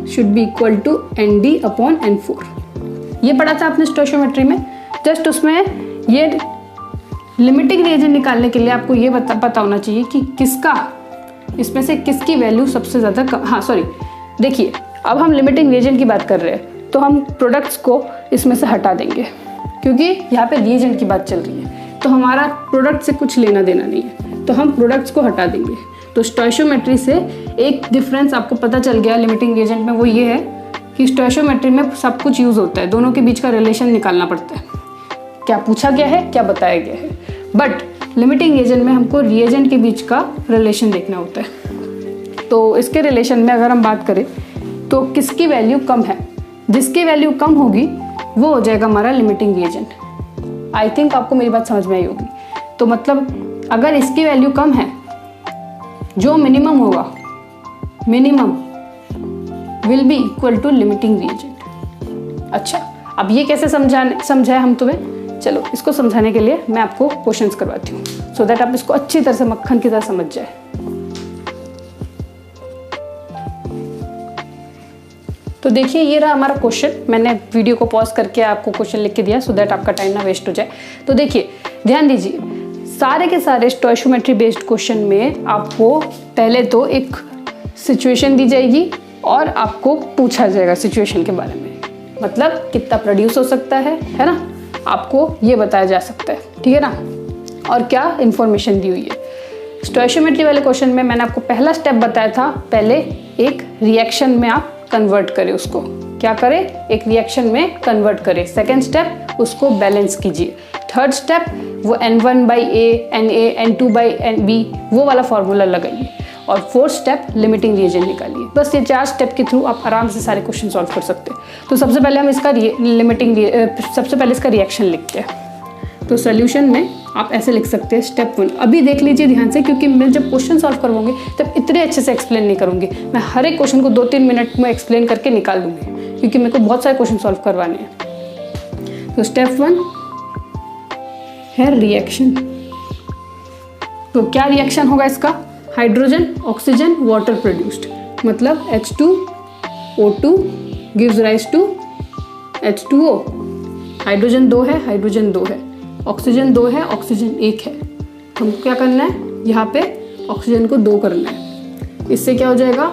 should be equal to ND upon N4। ये पढ़ा था आपने स्टोइशियोमेट्री में। जस्ट उसमें ये लिमिटिंग रिएजेंट निकालने के लिए आपको ये पता होना चाहिए कि किसका, इसमें से किसकी वैल्यू सबसे ज़्यादा कम। हाँ सॉरी, देखिए अब हम लिमिटिंग रिएजेंट की बात कर रहे हैं तो हम प्रोडक्ट्स को इसमें से हटा देंगे क्योंकि यहाँ पे रिएजेंट की बात चल रही है, तो हमारा प्रोडक्ट से कुछ लेना देना नहीं है, तो हम प्रोडक्ट्स को हटा देंगे। तो स्टोइशियोमेट्री से एक डिफरेंस आपको पता चल गया लिमिटिंग रिएजेंट में, वो ये है कि स्टोइशियोमेट्री में सब कुछ यूज़ होता है, दोनों के बीच का रिलेशन निकालना पड़ता है, क्या पूछा गया है क्या बताया गया है। बट लिमिटिंग रिएजेंट में हमको रिएजेंट के बीच का रिलेशन देखना होता है। तो इसके रिलेशन में अगर हम बात करें तो किसकी वैल्यू कम है, जिसकी वैल्यू कम होगी वो हो जाएगा हमारा लिमिटिंग रिएजेंट। आई थिंक आपको मेरी बात समझ में आई होगी। तो मतलब अगर इसकी वैल्यू कम है, जो मिनिमम होगा, minimum will be equal to limiting reagent. अच्छा, अब ये कैसे समझाए हम तुम्हें, चलो इसको समझाने के लिए मैं आपको क्वेश्चंस करवाती हूँ सो दैट आप इसको अच्छी तरह से मक्खन की तरह समझ जाए। तो देखिए ये रहा हमारा क्वेश्चन, मैंने वीडियो को पॉज करके आपको क्वेश्चन लिख के दिया सो दैट आपका टाइम ना वेस्ट हो जाए। तो देखिए ध्यान दीजिए, सारे के सारे स्टोइशियोमेट्री बेस्ड क्वेश्चन में आपको पहले तो एक सिचुएशन दी जाएगी और आपको पूछा जाएगा सिचुएशन के बारे में, मतलब कितना प्रोड्यूस हो सकता है ना, आपको ये बताया जा सकता है, ठीक है ना, और क्या इन्फॉर्मेशन दी हुई है। स्टोइशियोमेट्री वाले क्वेश्चन में मैंने आपको पहला स्टेप बताया था, पहले एक रिएक्शन में आप कन्वर्ट करें, उसको क्या करें, एक रिएक्शन में कन्वर्ट करें। सेकेंड स्टेप उसको बैलेंस कीजिए। थर्ड स्टेप वो N1/A, NA, N2/B वो वाला फॉर्मूला लगाइए। और फोर्थ स्टेप लिमिटिंग रिएजेंट निकालिए। बस ये 4 स्टेप के थ्रू आप आराम से सारे क्वेश्चन सॉल्व कर सकते हैं। तो सबसे पहले हम इसका सबसे पहले इसका रिएक्शन लिखते हैं। तो सोल्यूशन में आप ऐसे लिख सकते हैं, स्टेप 1। अभी देख लीजिए ध्यान से, क्योंकि मैं जब क्वेश्चन सॉल्व करवाऊंगी तब इतने अच्छे से एक्सप्लेन नहीं करूँगी, मैं हर एक क्वेश्चन को 2-3 मिनट में एक्सप्लेन करके निकाल दूँगी, क्योंकि मेरे को बहुत सारे क्वेश्चन सॉल्व करवाने हैं। तो स्टेप 1 है रिएक्शन, तो क्या रिएक्शन होगा इसका? हाइड्रोजन ऑक्सीजन वाटर प्रोड्यूस्ड, मतलब H2O2 gives rise to H2O। Hydrogen 2 है, हाइड्रोजन 2 है, ऑक्सीजन 2 है, ऑक्सीजन 1 है। तो हमको क्या करना है, यहाँ पे ऑक्सीजन को 2 करना है। इससे क्या हो जाएगा,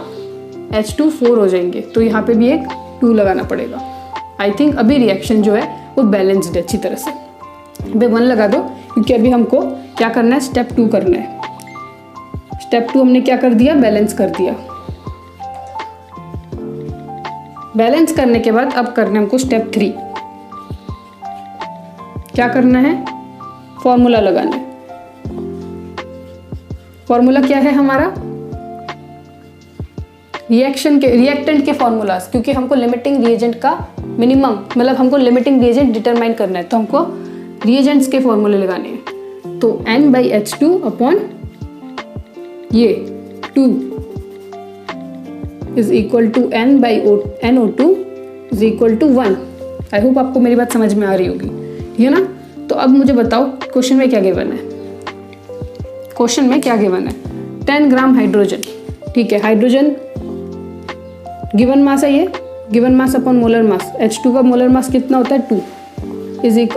H2 4 हो जाएंगे, तो यहाँ पे भी एक 2 लगाना पड़ेगा। आई थिंक अभी रिएक्शन जो है वो बैलेंस्ड है अच्छी तरह से। अभी 1 लगा दो, क्योंकि अभी हमको क्या करना है, स्टेप 2 करना है। स्टेप 2 हमने क्या कर दिया, बैलेंस कर दिया। बैलेंस करने के बाद अब करना है हमको स्टेप 3। क्या करना है, फॉर्मूला लगाना है। फॉर्मूला क्या है हमारा, रिएक्टेंट के फॉर्मूलाज, क्योंकि हमको लिमिटिंग रिएजेंट का मिनिमम, मतलब हमको लिमिटिंग रिएजेंट डिटरमाइन करना है, तो हमको रिएजेंट्स के फॉर्मूले लगाने हैं। तो N/H2 अपॉन ये 2 is equal to NO2 is equal to 1। I hope आपको मेरी बात समझ में आ रही होगी, ठीक है ना। तो अब मुझे बताओ क्वेश्चन में क्या गिवन है। क्वेश्चन में क्या गिवन है, 10 ग्राम हाइड्रोजन, ठीक है। हाइड्रोजन गिवन मास है, ये given mass upon molar mass. H2 का मोलर मास कितना होता है, 2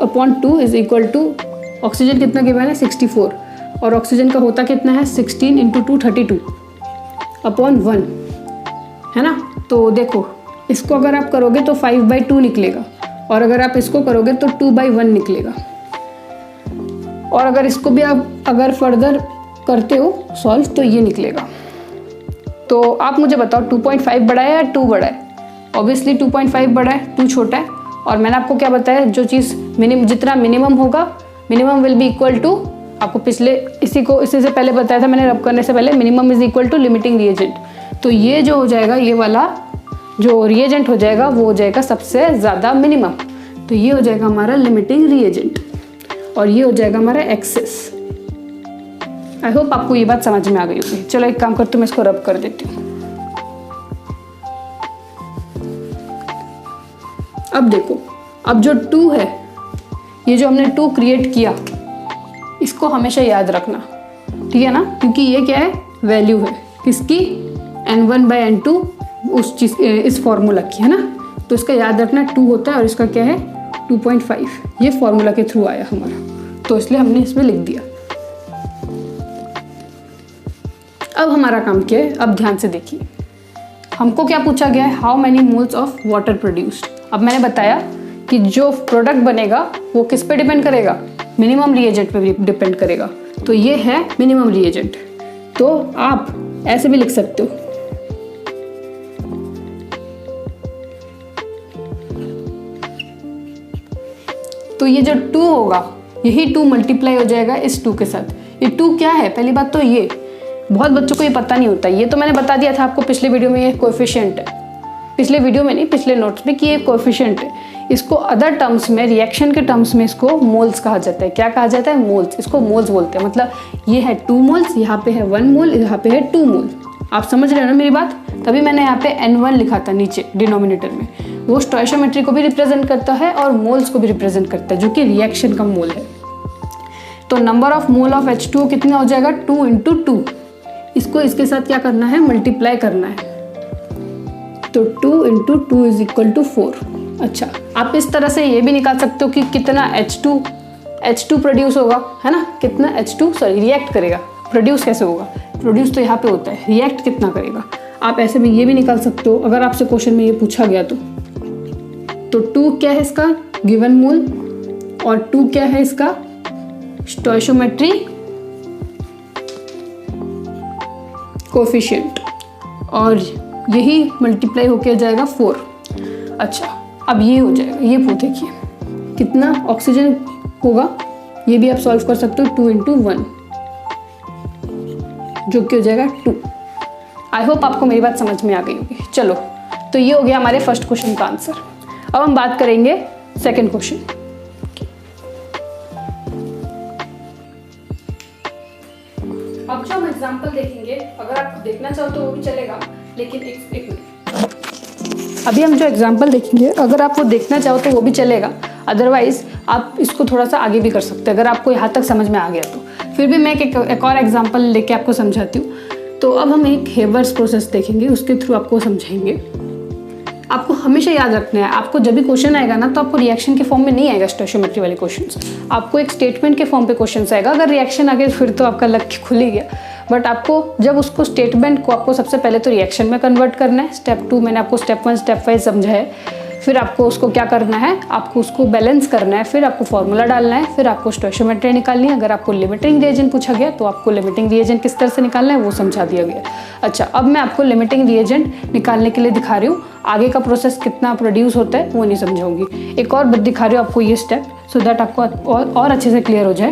upon 2 is equal to oxygen कितना गिवन है, 64, और ऑक्सीजन का होता कितना है, 16 इंटू 2 32 अपॉन 1, है ना। तो देखो इसको अगर आप करोगे तो 5/2 निकलेगा, और अगर आप इसको करोगे तो 2/1 निकलेगा। और अगर इसको भी आप अगर फर्दर करते हो सॉल्व तो ये निकलेगा। तो आप मुझे बताओ 2.5 बड़ा है या 2 बड़ा है? ऑब्वियसली 2.5 बड़ा है, 2 छोटा है। और मैंने आपको क्या बताया, जो चीज़ जितना मिनिमम होगा, minimum will be equal to, आपको इसी से पहले बताया था मैंने, रब करने से पहले, minimum is equal to limiting reagent. तो ये जो हो जाएगा, ये वाला जो रिएजेंट हो जाएगा वो हो जाएगा सबसे ज़्यादा मिनिमम, तो ये हो जाएगा हमारा लिमिटिंग रिएजेंट, और ये हो जाएगा हमारा एक्सेस। आई होप आपको ये बात समझ में आ गई होगी। चलो एक काम करती हूँ, मैं इसको रब कर देती हूँ। अब देखो, अब जो 2 है, ये जो हमने 2 क्रिएट किया, इसको हमेशा याद रखना, ठीक है ना, क्योंकि ये क्या है, वैल्यू है किसकी, N1/N2 उस चीज़, इस फॉर्मूला की, है ना। तो इसका याद रखना 2 होता है और इसका क्या है 2.5, ये फॉर्मूला के थ्रू आया हमारा, तो इसलिए हमने इसमें लिख दिया। अब हमारा काम क्या है, अब ध्यान से देखिए, हमको क्या पूछा गया है, how many moles of water produced. अब मैंने बताया कि जो प्रोडक्ट बनेगा वो किस पे डिपेंड करेगा, मिनिमम रिएजेंट पे डिपेंड करेगा। तो ये है मिनिमम रिएजेंट। तो आप ऐसे भी लिख सकते हो, तो ये जो 2 होगा, यही 2 मल्टीप्लाई हो जाएगा इस 2 के साथ। ये 2 क्या है, पहली बात तो ये बहुत बच्चों को ये पता नहीं होता, ये तो मैंने बता दिया था आपको पिछले वीडियो में, ये कोएफिशिएंट है। पिछले वीडियो में नहीं, पिछले नोट्स में, कि ये कोएफिशिएंट है। इसको अदर टर्म्स में, रिएक्शन के टर्म्स में इसको मोल्स कहा जाता है। क्या कहा जाता है, मोल्स। इसको मोल्स बोलते हैं, मतलब ये है 2 मोल्स, यहाँ पे है 1 मोल, यहाँ पे है 2 मोल। आप समझ रहे हो ना मेरी बात, तभी मैंने यहाँ पे N1 लिखा था नीचे डिनोमिनेटर में। वो स्टोइशियोमेट्री को भी रिप्रेजेंट करता है और मोल्स को भी रिप्रेजेंट करता है, जो कि रिएक्शन का मोल है। तो number of mole of H2O कितना हो जाएगा, 2 इंटू 2। इसको इसके साथ क्या करना है, मल्टीप्लाई करना है। तो 2 इंटू 2 इज इक्वल टू 4। अच्छा, आप इस तरह से ये भी निकाल सकते हो कि कितना H2 प्रोड्यूस होगा, है ना, कितना रिएक्ट करेगा। प्रोड्यूस कैसे होगा, प्रोड्यूस तो यहाँ पे होता है, रिएक्ट कितना करेगा। आप ऐसे भी ये भी निकाल सकते हो, अगर आपसे क्वेश्चन में ये पूछा गया तो 2 क्या है इसका गिवन मोल, और 2 क्या है इसका स्टोइशियोमेट्री कोएफिशिएंट, और यही मल्टीप्लाई होके जाएगा 4। अच्छा, अब ये हो जाएगा, ये देखिए कितना ऑक्सीजन होगा, ये भी आप सॉल्व कर सकते हो, 2 इंटू 1, जो कि हो जाएगा 2। आई होप आपको मेरी बात समझ में आ गई होगी। चलो, तो ये हो गया हमारे फर्स्ट क्वेश्चन का आंसर। अब हम बात करेंगे सेकंड क्वेश्चन। अब जो हम एग्जांपल देखेंगे, अगर आप देखना चाहो तो वो भी चलेगा, लेकिन एक मिनट, अभी हम जो एग्जांपल देखेंगे अगर आप वो देखना चाहो तो वो भी चलेगा, अदरवाइज आप इसको थोड़ा सा आगे भी कर सकते हैं, अगर आपको यहाँ तक समझ में आ गया तो। फिर भी मैं एक और एग्जांपल लेके आपको समझाती हूँ। तो अब हम एक हेबर्स प्रोसेस देखेंगे, उसके थ्रू आपको समझाएंगे। आपको हमेशा याद रखना है, आपको जब भी क्वेश्चन आएगा ना तो आपको रिएक्शन के फॉर्म में नहीं आएगा स्टोइशियोमेट्री वाले क्वेश्चंस, आपको एक स्टेटमेंट के फॉर्म पे क्वेश्चंस आएगा। अगर रिएक्शन आ गया फिर तो आपका लक खुल ही गया, बट आपको जब उसको स्टेटमेंट को आपको सबसे पहले तो रिएक्शन में कन्वर्ट करना है। स्टेप 2 मैंने आपको स्टेप 1 स्टेप 5 समझा है। फिर आपको उसको क्या करना है, आपको उसको बैलेंस करना है, फिर आपको फॉर्मूला डालना है, फिर आपको स्टोइशियोमेट्री निकालनी है। अगर आपको लिमिटिंग रिएजेंट पूछा गया तो आपको लिमिटिंग रिएजेंट किस तरह से निकालना है वो समझा दिया गया। अच्छा, अब मैं आपको लिमिटिंग रिएजेंट निकालने के लिए दिखा रही हूँ, आगे का प्रोसेस कितना प्रोड्यूस होता है वो नहीं समझाऊंगी। एक और दिखा रही हूँ आपको ये स्टेप, सो दैट आपको और अच्छे से क्लियर हो जाए।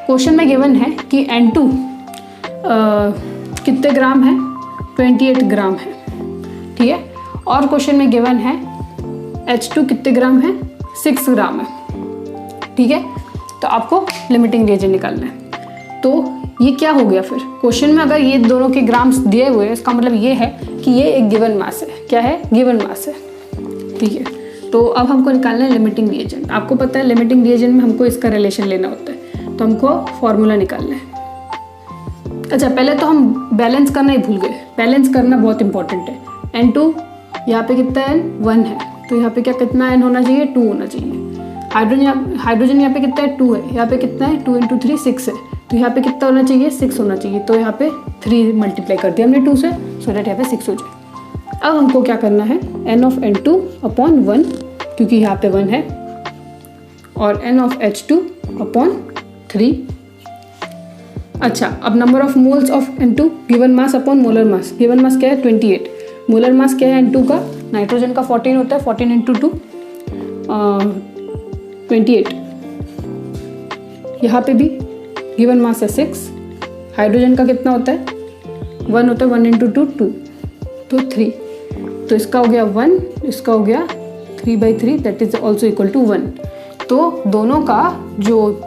क्वेश्चन में गिवन है कि N2 कितने ग्राम है, 28 ग्राम है, ठीक है। और क्वेश्चन में गिवन है H2 कितने ग्राम है, 6 ग्राम है, ठीक है। तो आपको लिमिटिंग रिएजेंट निकालना है। तो ये क्या हो गया फिर क्वेश्चन में, अगर ये दोनों के ग्राम्स दिए हुए हैं इसका मतलब ये है कि ये एक गिवन मास है। क्या है, गिवन मास है, ठीक है। तो अब हमको निकालना है लिमिटिंग रिएजेंट। आपको पता है लिमिटिंग रिएजेंट में हमको इसका रिलेशन लेना होता है, तो हमको फॉर्मूला निकालना है। अच्छा, पहले तो हम बैलेंस करना ही भूल गए, बैलेंस करना बहुत इंपॉर्टेंट है। N2 यहाँ पे कितना N, 1 है, तो यहाँ पे क्या कितना N होना चाहिए, 2 होना चाहिए। हाइड्रोजन यहाँ पे कितना है, 2 है, यहाँ पे कितना है, 2 × 3 6 है, तो यहाँ पे कितना होना चाहिए, 6 होना चाहिए। तो यहाँ पे 3 मल्टीप्लाई कर दिया हमने 2 से, सो दैट यहाँ पे 6 हो जाए। अब हमको क्या करना है, N/N2/1, क्योंकि यहाँ पे 1 है, और N/H2/3। अच्छा, अब number of moles of N2 given mass upon molar mass. Given mass क्या है, 28। मोलर मास क्या है N2 का, नाइट्रोजन का 14 होता है, 14 × 2 28। यहाँ पे भी गिवन मास है 6। हाइड्रोजन का कितना होता है, 1 होता है, 1 × 2 2, तो 3। तो इसका हो गया 1, इसका हो गया 3/3, that is also equal to 1। तो दोनों का जो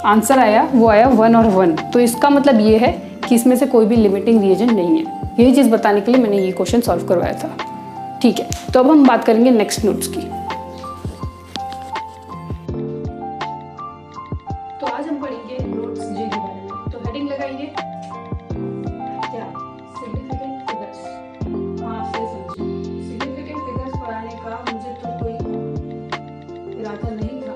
आंसर आया वो आया 1 और 1। तो इसका मतलब ये है कि इसमें से कोई भी लिमिटिंग रिएजेंट नहीं है। यही चीज़ बताने के लिए मैंने ये क्वेश्चन सॉल्व करवाया था, ठीक है। तो अब हम बात करेंगे नेक्स्ट नोट्स की। तो आज हम पढ़ेंगे नोट्स जे के बारे में। तो हेडिंग लगाइए, क्या, सिग्निफिकेंट फिगर्स। हाँ, से समझिए, सिग्निफिकेंट फिगर्स पढ़ाने का मुझे तो कोई इरादा नहीं था,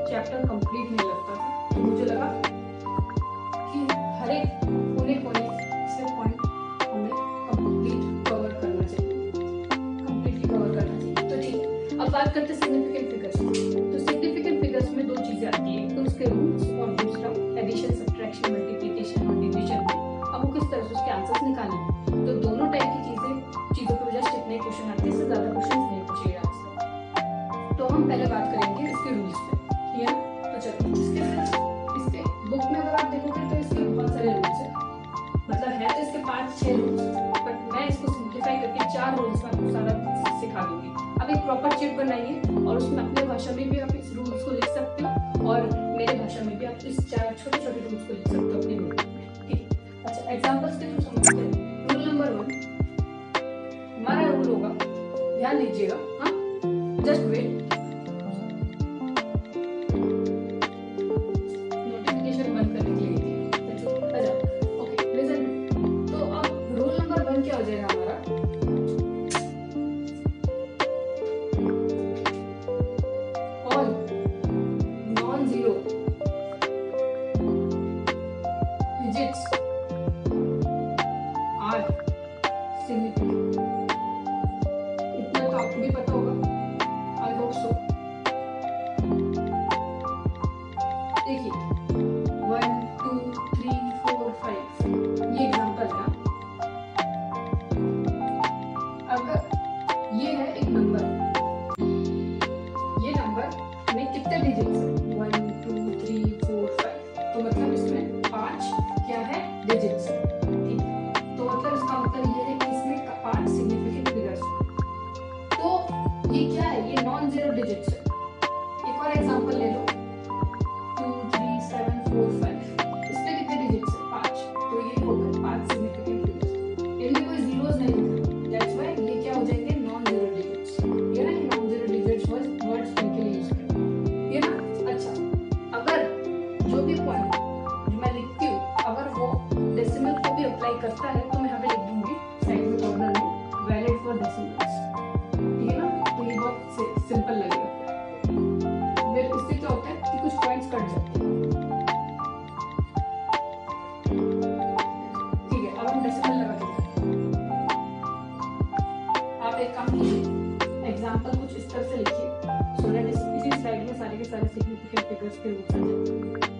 चैप्टर कंप्लीट नहीं लगता था। तो मुझे लगा कि हर एक कोने कोने से पॉइंट हमें कंप्लीट कवर करना चाहिए, कंप्लीटली कवर करना चाहिए। तो ठीक, अब बात करते हैं सिग्निफिकेंट फिगर्स। तो सिग्निफिकेंट फिगर्स में दो चीजें आती है, तो उसके रूट्स और दूसरा एडिशन, सब्ट्रैक्शन, मल्टीप्लिकेशन और डिवीजन। अब वो किस तरह से उसके आंसर्स निकालने हैं। तो दोनों टाइप की चीजों पर जस्ट इतने क्वेश्चन आते हैं, इससे ज्यादा क्वेश्चन नहीं पूछे आपसे। तो हम पहले बात करेंगे इसके रूल्स पे, ठीक है। तो चलो, इसके बुक में अगर आप देखोगे तो इसके बहुत सारे रूल्स हैं, मतलब है तो इसके 5-6 रूल्स, बट मैं इसको सिंप्लीफाई करके 4 रूल्स में आपको सारा सिखा दूंगी। अब एक प्रॉपर चिट बनाइए और उसमें अपने भाषा में भी आप इस रूल्स को लिख सकते हो और मेरे भाषा में भी आप इस 4 छोटे-छोटे रूल्स को लिख सकते हो अपने नोट में, ठीक है। अच्छा, एग्जांपल्स के थ्रू समझते हैं। रूल नंबर 1 हमारा रूल होगा, ध्यान दीजिएगा, हाँ, जस्ट वेट, कितने डिजिट्स है, 1 2 3 4 5, तो मतलब इसमें 5 क्या है, पॉइंट्स कट जाते हैं। ठीक है, अब हम डेसिमल लगा देंगे। आप एक काम कीजिए, एग्जाम्पल कुछ इस तरह से लिखिए सो दैट इसी स्लाइड में सारे के सारे सिग्निफिकेंट फिगर्स के रूप में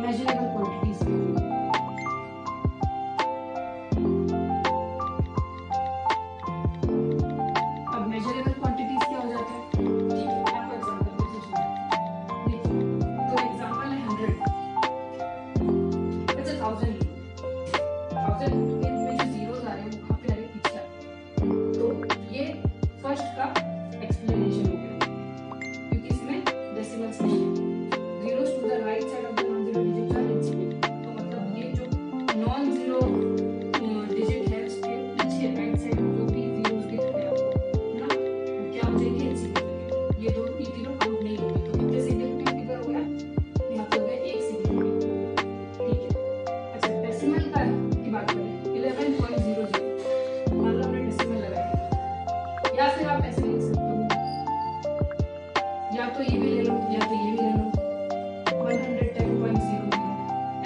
मेजरेबल क्वांटिटीज के लिए। अब मेजरेबल क्वांटिटीज क्या हो जाता है, ठीक है, मैं आपको एग्जांपल देती हूँ। देखिए, तो एग्जांपल है 100, अच्छा 1000 में जो जीरोस आ रहे हैं वो कहाँ पे आ रहे हैं, पीछे। तो ये फर्स्ट का एक्सप्लेनेशन हो गया, क्योंकि इसमें डेसिमल्स नहीं है। Zeros to the right side of the non zero digit are insignificant, तो मतलब ये जो नॉन जीरो डिजिट है उसके पीछे राइट साइड जो भी जीरोस दिख रहे हैं आपको, है ना, वो क्या हो जाएंगे, इंसिग्निफिकेंट। ये दोनों ये तीनों काउंट नहीं होंगे। तो कितने सिग्निफिकेंट फिगर हो गया, यहाँ पे हो गया 1 सिग्निफिकेंट, ठीक है। अच्छा, डेसिमल का की बात करें 11.00, मान लो हमने डेसिमल लगाया, या फिर आप ऐसे लिख सकते हो, या तो ये भी ले लो या तो ये भी ले लो, 110.00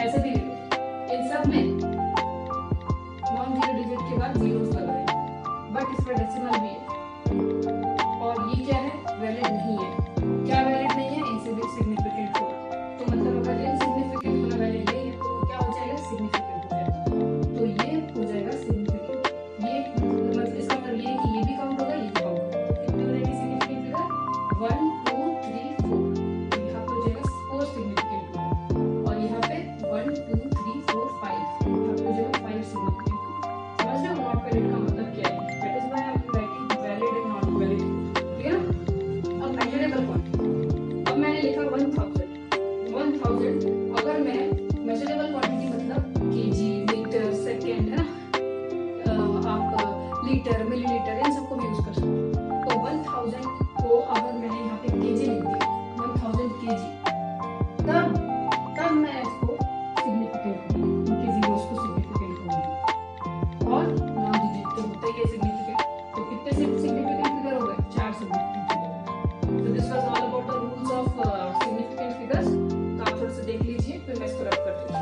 ऐसे भी ले लो। इन सब में नॉन जीरो डिजिट के बाद जीरोस लग रहे हैं, बट इसमें डेसिमल भी है, और ये क्या है, वैलिड नहीं है। क्या वैलिड नहीं है, इनसिग्निफिकेंट होगा। तो मतलब अगर इनसिग्निफिकेंट होना वैलिड नहीं है तो क्या हो जाएगा, सिग्निफिकेंट हो जाएगा। तो ये हो जाएगा सिग्निफिकेंट। ये मतलब इसका मतलब ये है कि ये भी काउंट होगा, ये भी काउंट होगा। तो कितने हो जाएगी सिग्निफिकेंट फिगर, 1 2 3 4। यहाँ पे हो जाएगा 4 सिग्निफिकेंट होगा, और यहाँ पे 1 2 3 4 5, यहाँ पे हो जाएगा 5 सिग्निफिकेंट। समझ रहे हो नॉट वैलिड का मतलब क्या है, that is why I am writing valid and not valid, ठीक है। अब मेजरेबल क्वांटिटी, अब मैंने लिखा 1000। अगर मैं मेजरेबल क्वांटिटी मतलब केजी, मीटर, सेकेंड, है ना, आप लीटर, मिलीलीटर, इन सबको भी यूज कर सकते हो। तो 1000 को अगर मैंने यहाँ पे केजी लिख दिया, 1000 केजी, तब मैं इसको सिग्निफिकेंट कहूँगी, उनके जीरोस को सिग्निफिकेंट कहूँगी, और नॉन डिजिट तो होता ही है सिग्निफिकेंट। तो कितने सिग्निफिकेंट फिगर हो गए, 4 सिग्निफिकेंट फिगर। तो this was all about the rules of significant figures. तो आप थोड़ा सा देख लीजिए, फिर मैं इसको रब कर दूँगी।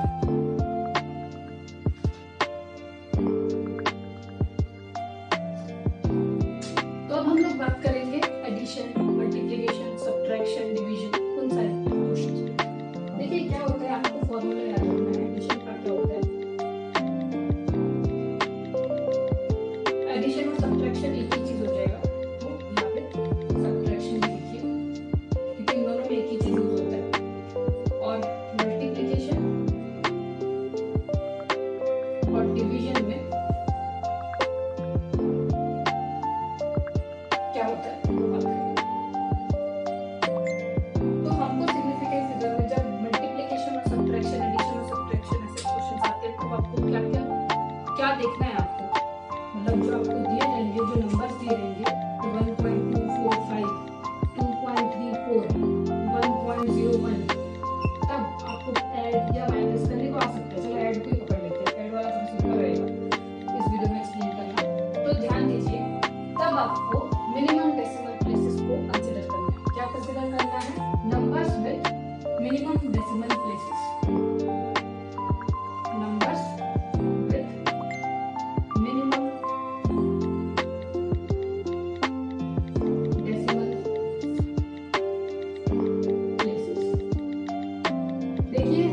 तो अब हम लोग बात करेंगे एडिशन, मल्टीप्लिकेशन, सब्ट्रैक्शन, डिवीजन, उन सारे क्वेश्चंस पे। देखिए क्या होता है, आपको फॉर्मूला याद रखना है एडिशन का क्या होता है। एडिशन और सब्ट्रैक्शन एक ही चीज हो जाएगा, तो यहाँ पे सब्ट्रैक्शन भी लिखिए, क्योंकि इन दोनों में एक ही चीज यूज होता है। और मल्टीप्लिकेशन और डिवीजन में क्या होता है वो बात करेंगे। तो हमको सिग्निफिकेंट फिगर में जब मल्टीप्लिकेशन और सब्ट्रैक्शन, एडिशन और सब्ट्रैक्शन ऐसे क्वेश्चंस आते हैं, तो आपको क्या क्या क्या देखना है आपको, मतलब जो आपको दिए रहेंगे, जो नंबर्स दिए रहेंगे, 1.245, 2.34, 1.01, तब आपको ऐड या माइनस करने को आ सकता है। चलो ऐड को ही पकड़ लेते हैं, ऐड वाला सबसे सिंपल रहेगा इस वीडियो में एक्सप्लेन करना। तो ध्यान दीजिए, तब आपको मिनिमम डेसिमल प्लेसेस को कंसीडर करना है। क्या कंसीडर करना है, numbers with minimum decimal places, numbers with minimum decimal places. देखिए,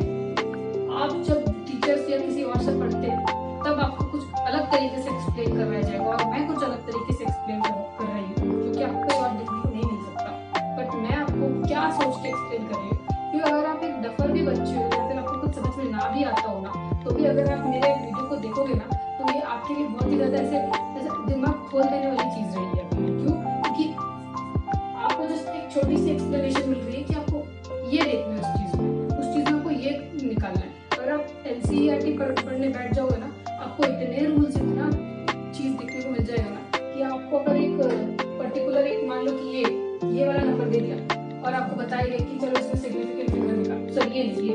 आप जब टीचर्स या किसी और से पढ़ते हैं, तब आपको कुछ अलग तरीके से एक्सप्लेन करवाया जाएगा, और मैं कुछ अलग तरीके से एक्सप्लेन कर रही हूँ, क्योंकि आपको कोई और देखने को नहीं मिल सकता। बट मैं आपको क्या सोच के एक्सप्लेन कर रही हूँ, क्योंकि अगर आप एक डफर भी बच्चे हो या फिर आपको कुछ समझ में ना भी आता हो ना, तो भी अगर आप मेरे वीडियो को देखोगे ना, तो ये आपके लिए बहुत ही ज़्यादा ऐसे दिमाग खोल देने वाली चीज़ रही है आपके लिए। क्यों? क्योंकि आपको जस्ट एक छोटी सी एक्सप्लेनेशन मिल रही है कि आपको ये देखना है उस चीज़ में आपको ये निकालना है। अगर आप NCERT पढ़ने बैठ जाओगे ना, आपको इतने रूल्स, इतना चीज़ देखने को मिल जाएगा ना, कि आपको अगर एक पर्टिकुलर एक मान लो कि ये वाला नंबर दे दिया, और आपको बताएगा कि चलो इसमें सिग्निफिकेंट फिगर निकाल, सर ये नहीं, ये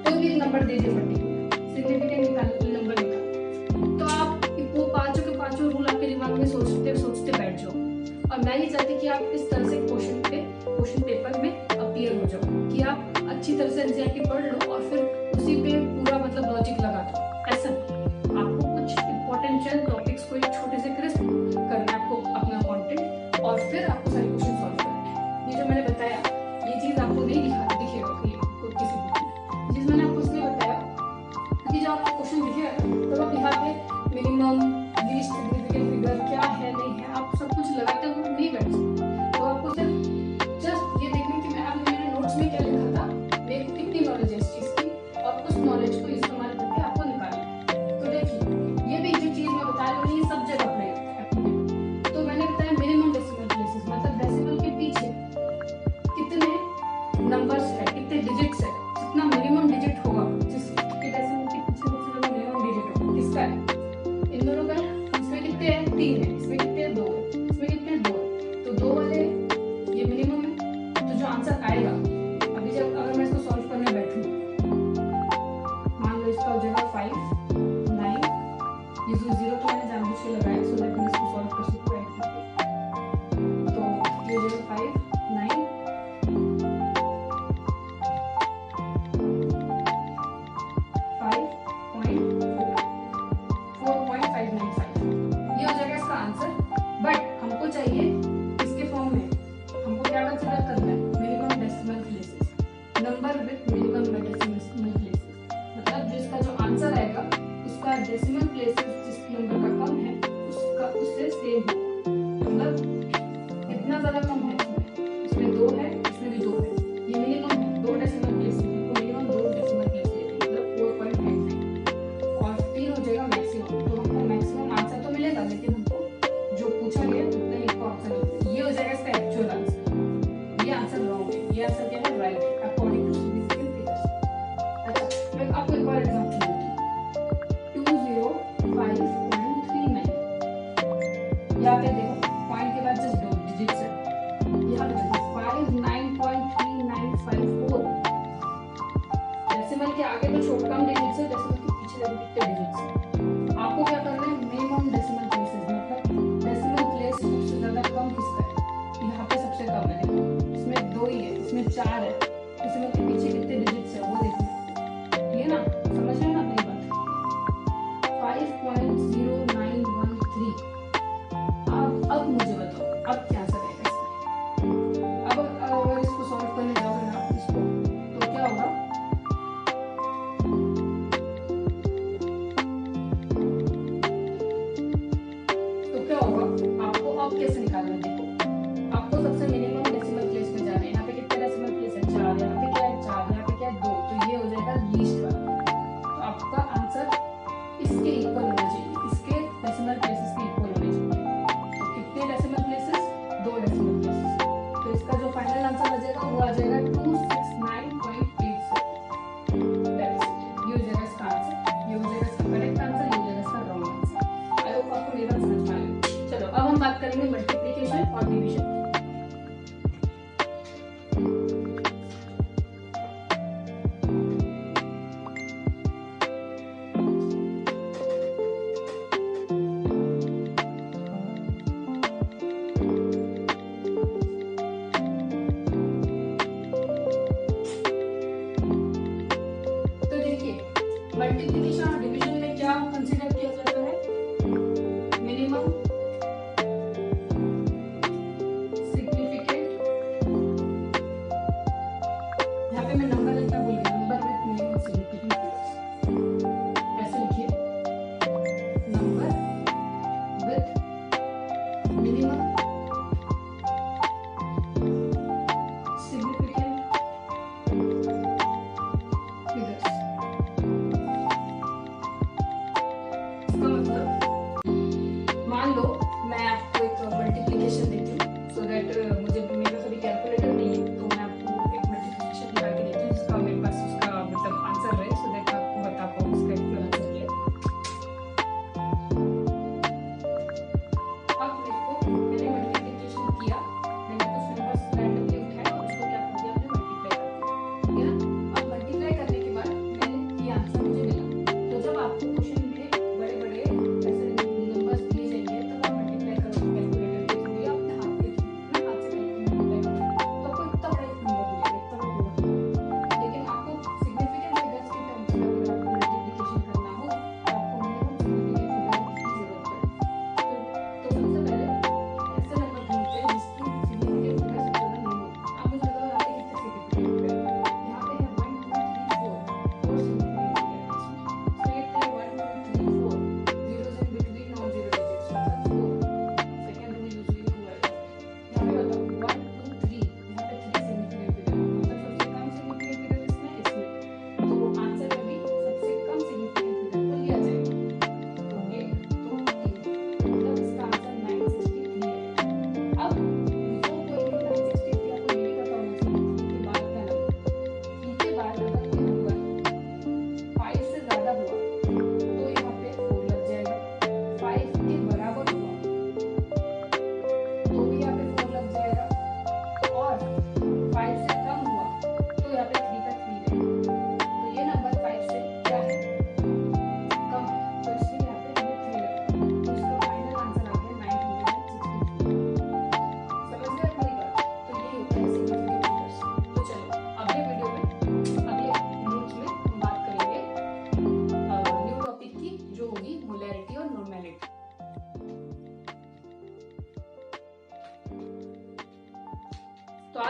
कोई भी नंबर दे दिया पर्टिकुलर, सिग्निफिकेंट नंबर निकाल, तो आप वो पांचों के पांचों रूल आपके दिमाग में सोचते सोचते बैठ जाओ। और मैं ये चाहती कि आप इस तरह से क्वेश्चन पेपर में अपीयर हो जाओ, कि आप अच्छी तरह से NCERT पढ़ लो और फिर उसी पे पूरा मतलब लॉजिक लगा दो। ऐसा आपको कुछ इंपॉर्टेंट चंद टॉपिक्स को एक छोटे से क्रिस्प करना है, आपको अपना कंटेंट, और फिर आपको सारे क्वेश्चन सॉल्व करने हैं। ये जो मैंने बताया, ये चीज़ आपको नहीं दिखेगा किसी बुक में, जिसमें डिजिट्स है, जितना मिनिमम डिजिट होगा, जिसके डेसिमल के पीछे सबसे ज्यादा मिनिमम डिजिट होगा किसका है, इन दोनों का है। इसमें कितने हैं, 3 है, इसमें कितने हैं, 2 है, इसमें कितने हैं, 2 है, तो 2 वाले ये मिनिमम है। तो जो आंसर आएगा अभी जब अगर मैं इसको सॉल्व करने बैठूं, मान लो इसका हो जाएगा 5 9, ये जो 0 तो मैंने जानबूझ के लगाया सो दैट मैं इसको सॉल्व कर सकूं राइट करके। तो ये हो जाएगा 5 9 4.595, ये हो जाएगा इसका आंसर। बट हमको चाहिए इसके फॉर्म में, हमको क्या कंसीडर करना है, minimum decimal places, number with minimum decimal places, मतलब जिसका जो आंसर आएगा उसका डेसिमल प्लेसेस जिस नंबर का कम है उसका उससे सेम हो, मतलब इतना ज्यादा कम है, इसमें 2 है, इसमें भी 2 है, ये मिनिमम है 2 decimal place, minimum 2 decimal place लेते हैं, मतलब 4.59 और 3 हो जाएगा मैक्सिमम। तो हमको मैक्सिमम आंसर तो मिलेगा, लेकिन हमको जो पूछा गया उतना ही हमको आंसर मिलेगा। ये हो जाएगा इसका एक्चुअल आंसर। ये आंसर रॉन्ग है, ये आंसर क्या है, राइट है अकॉर्डिंग टू सिग्निफिकेंट फिगर्स। अच्छा मैं आपको एक और एग्जांपल देती हूँ, 205.39, यहाँ पे देखो पॉइंट के बाद जस्ट 2 डिजिट्स है, यहाँ पे देखो 59.3954, डेसिमल के आगे तो छोटा कम डिजिट्स है, डेसिमल के पीछे देखो कितने डिजिट्स है। आपको क्या करना है, मिनिमम डेसिमल प्लेसेस, मतलब डेसिमल प्लेस सबसे ज्यादा कम किसका है, यहाँ पे सबसे कम है, देखो इसमें 2 ही है, इसमें 4 है, डेसिमल के पीछे कितने डिजिट्स है वो देखिए, ये ना समझ रहे हो ना अपनी बात। 5.0913, अब मुझे बताओ अब क्या आंसर आएगा इसका। अब अगर इसको सॉल्व करने जाओगे ना आप इसको, तो क्या होगा, आपको अब कैसे निकालना है, देखो आपको सबसे मिनिमम डेसिमल प्लेस में जाना है, यहाँ पे कितने डेसिमल प्लेस है, 4, यहाँ पे क्या है 4, यहाँ पे क्या है 2, तो ये हो जाएगा लीस्ट वाला। तो आपका आंसर इसके इक्वल होना चाहिए, इसके डेसिमल प्लेसेस के इक्वल होने चाहिए। तो कितने डेसिमल प्लेसेस, 2 डेसिमल प्लेसेस, तो इसका जो फाइनल आंसर आ जाएगा वो आ जाएगा 269.87। ये हो जाएगा इसका आंसर, ये हो जाएगा इसका करेक्ट आंसर, ये हो जाएगा इसका रॉन्ग आंसर। आई होप आपको मेरी बात समझ में आ गई। चलो अब हम बात करेंगे मल्टीप्लिकेशन और डिवीजन। मल्टीप्लिकेशन और डिवीजन में क्या कंसीडर किया जाता है, मिनिमम सिग्निफिकेंट, यहाँ पे मैं नंबर लिखना भूल गया, number with minimum significant figures, ऐसे लिखिए, number with minimum significant figures. मान लो मैं आपको एक मल्टीप्लिकेशन देती हूँ, सो दैट मुझे मेरे कभी कैलकुलेटर नहीं है, तो मैं आपको एक मल्टीप्लिकेशन निकाल के देती हूँ जिसका मेरे पास उसका मतलब आंसर रहे, सो दैट मैं आपको बता पाऊँ उसका एक्चुअल आंसर क्या है। अब देखो मैंने मल्टीप्लिकेशन किया, मैंने कुछ नंबर्स रैंडमली उठाए और उसको क्या कर दिया, हमने मल्टीप्लाई कर दिया, ठीक है ना। अब मल्टीप्लाई करने के बाद मैंने ये आंसर मुझे मिला। तो जब आपको क्वेश्चन में बड़े बड़े ऐसे नंबर्स दिए जाएंगे तब आप मल्टीप्लाई करोगे कैलकुलेटर के थ्रू या अपने हाथ के थ्रू, ना हाथ से मल्टीप्लाई करोगे तो आपको इतना बड़ा एक नंबर मिलेगा, इतना बड़ा। लेकिन आपको सिग्निफिकेंट फिगर्स के टर्म्स में अगर आपको मल्टीप्लिकेशन करना हो तो आपको मिनिमम सिग्निफिकेंट फिगर की जरूरत पड़ेगी। तो सबसे पहले ऐसे नंबर ढूंढते हैं जिसकी सिग्निफिकेंट फिगर सबसे ज्यादा नहीं हो। आप मुझे बताओ यहाँ पे कितने सिग्निफिकेंट फिगर है, यहाँ पे है 1 2 3 4 4 सिग्निफिकेंट फिगर है इसमें। So ये 1 2 3 4 zeros in between non-zero digits, मतलब 4। सेकंड में यूजुअली 2 आएगा। यहाँ पे बताओ 1 2 3, यहाँ पे 3 सिग्निफिकेंट फिगर है, मतलब सबसे कम सिग्निफिकेंट फिगर इसमें इसमें, तो आंसर में भी सबसे कम सिग्निफिकेंट फिगर को लिया जाएगा। तो 1 2 3, मतलब इसका आंसर 963 है। अब बिफोर गोइंग टू 963 आपको ये भी पता होना चाहिए कि बाद क्या नंबर, इनके बाद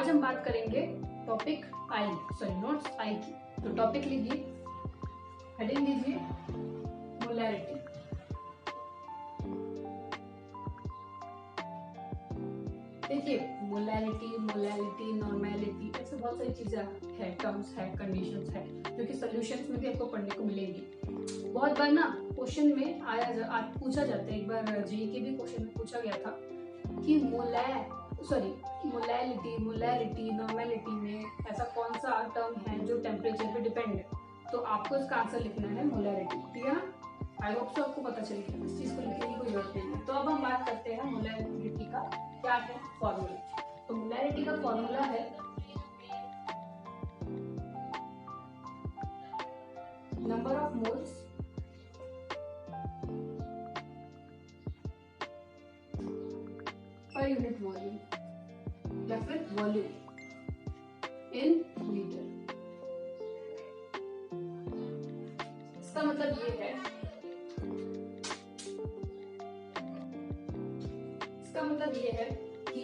आज हम बात करेंगे टॉपिक नोट्स आई की। तो टॉपिक लीजिए, हेडिंग लीजिए मोलैरिटी। देखिए मोलैरिटी, नॉर्मेलिटी, ऐसे बहुत सारी चीजें है, टर्म्स है, कंडीशंस है, जो कि सॉल्यूशंस में भी आपको पढ़ने को मिलेंगी। बहुत बार ना क्वेश्चन में पूछा जाता है, एक बार जी के भी क्वेश्चन में पूछा गया था कि मोलैरिटी, नॉर्मेलिटी में ऐसा कौन सा टर्म है जो टेम्परेचर पे डिपेंड है। तो आपको इसका आंसर लिखना है मोलैरिटी, ठीक है ना। आई होप सो आपको पता चल गया, इस चीज को लिखने की कोई जरूरत नहीं है। तो अब हम बात करते हैं मोलैरिटी का क्या है फॉर्मूला। तो मोलैरिटी का फॉर्मूला है number of moles per unit volume या फिर वॉल्यूम इन लीटर। इसका मतलब ये है, कि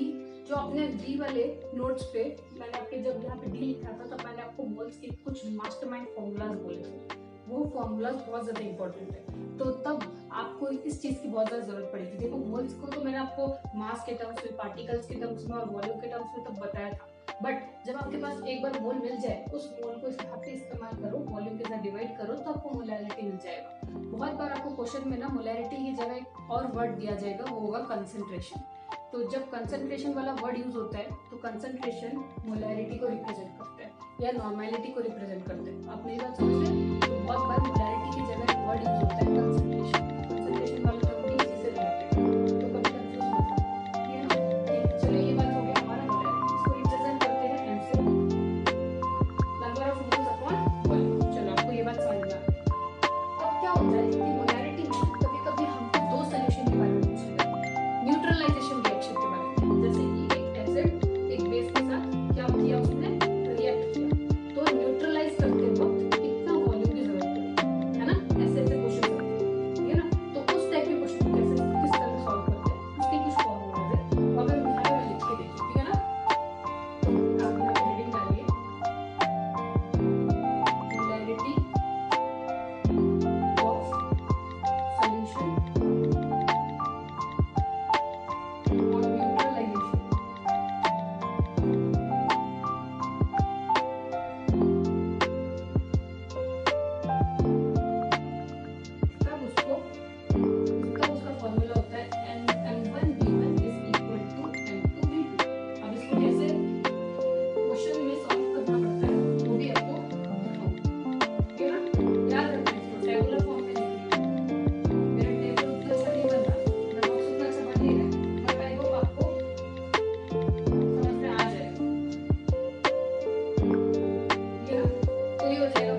जो आपने डी वाले नोट्स पे मैंने आपके जब यहाँ पे डी लिखा था तब मैंने आपको मोल्स के कुछ मास्टरमाइंड फॉर्मूलाज बोले थे। वो फॉर्मूलाज बहुत ज्यादा इंपॉर्टेंट है, तो तब आपको इस चीज की बहुत ज्यादा जरूरत पड़ेगी। देखो मोल्स को तो मैंने आपको मास के टर्म्स में, पार्टिकल्स के टर्म्स में और वॉल्यूम के टर्म्स में तब बताया था, बट जब आपके पास एक बार मोल मिल जाए, उस मोल को इस यहाँ पे इस्तेमाल करो, वॉल्यूम के साथ डिवाइड करो, तो आपको मोलैरिटी मिल जाएगा। बहुत बार आपको क्वेश्चन में ना मोलैरिटी की जगह एक और वर्ड दिया जाएगा, वो होगा कंसंट्रेशन। तो जब कंसंट्रेशन वाला वर्ड यूज होता है तो कंसंट्रेशन मोलैरिटी को रिप्रेजेंट करता है या नॉर्मेलिटी को रिप्रेजेंट करता है। आप मेरी बात समझ रहे हैं? तो बहुत बार मोलैरिटी की जगह एक वर्ड यूज होता है कंसंट्रेशन वाला टर्म भी इसी से रिलेटेड है, तो कभी कंफ्यूज मत हो, ठीक है ना। चलो ये बात हो गया हमारा मोलैरिटी, इसको रिप्रेजेंट करते हैं एम से, number of moles upon volume. चलो आपको ये बात समझ में आ गई। अब क्या होता है कि मोलैरिटी में कभी कभी हमको दो सोल्यूशन के बारे में पूछा जाता है, न्यूट्रलाइजेशन रिएक्शन के बारे में, जैसे कि एक एसिड एक बेस के साथ क्या किया, उसने रिएक्ट किया, तो न्यूट्रलाइज करते वक्त कितना वॉल्यूम की जरूरत पड़ेगी, है ना। ऐसे ऐसे क्वेश्चन होते हैं, ठीक है ना। तो उस टाइप के क्वेश्चन को कैसे किस तरह सॉल्व करते हैं, उसके कुछ फॉर्मूलाज है, और मैं यहाँ पे लिख के देखिए, ठीक है ना। तो आप यहाँ पे हेडिंग डालिए मोलैरिटी ऑफ सॉल्यूशन और न्यूट्रलाइजेशन। तब उसका फॉर्मूला होता है M1V1 is equal to M2V2। अब इसको कैसे क्वेश्चन में सॉल्व करना पड़ता है वो भी आपको बताऊंगा, ठीक है ना। याद रखना इसको टेबुलर फॉर्म में लिखिए। मेरा टेबल उतना अच्छा नहीं बन रहा, मेरा बॉक्स उतना अच्छा बन नहीं रहा, बट आई होप आपको समझ में आ जाएगा, ठीक है ना। तो ये हो जाएगा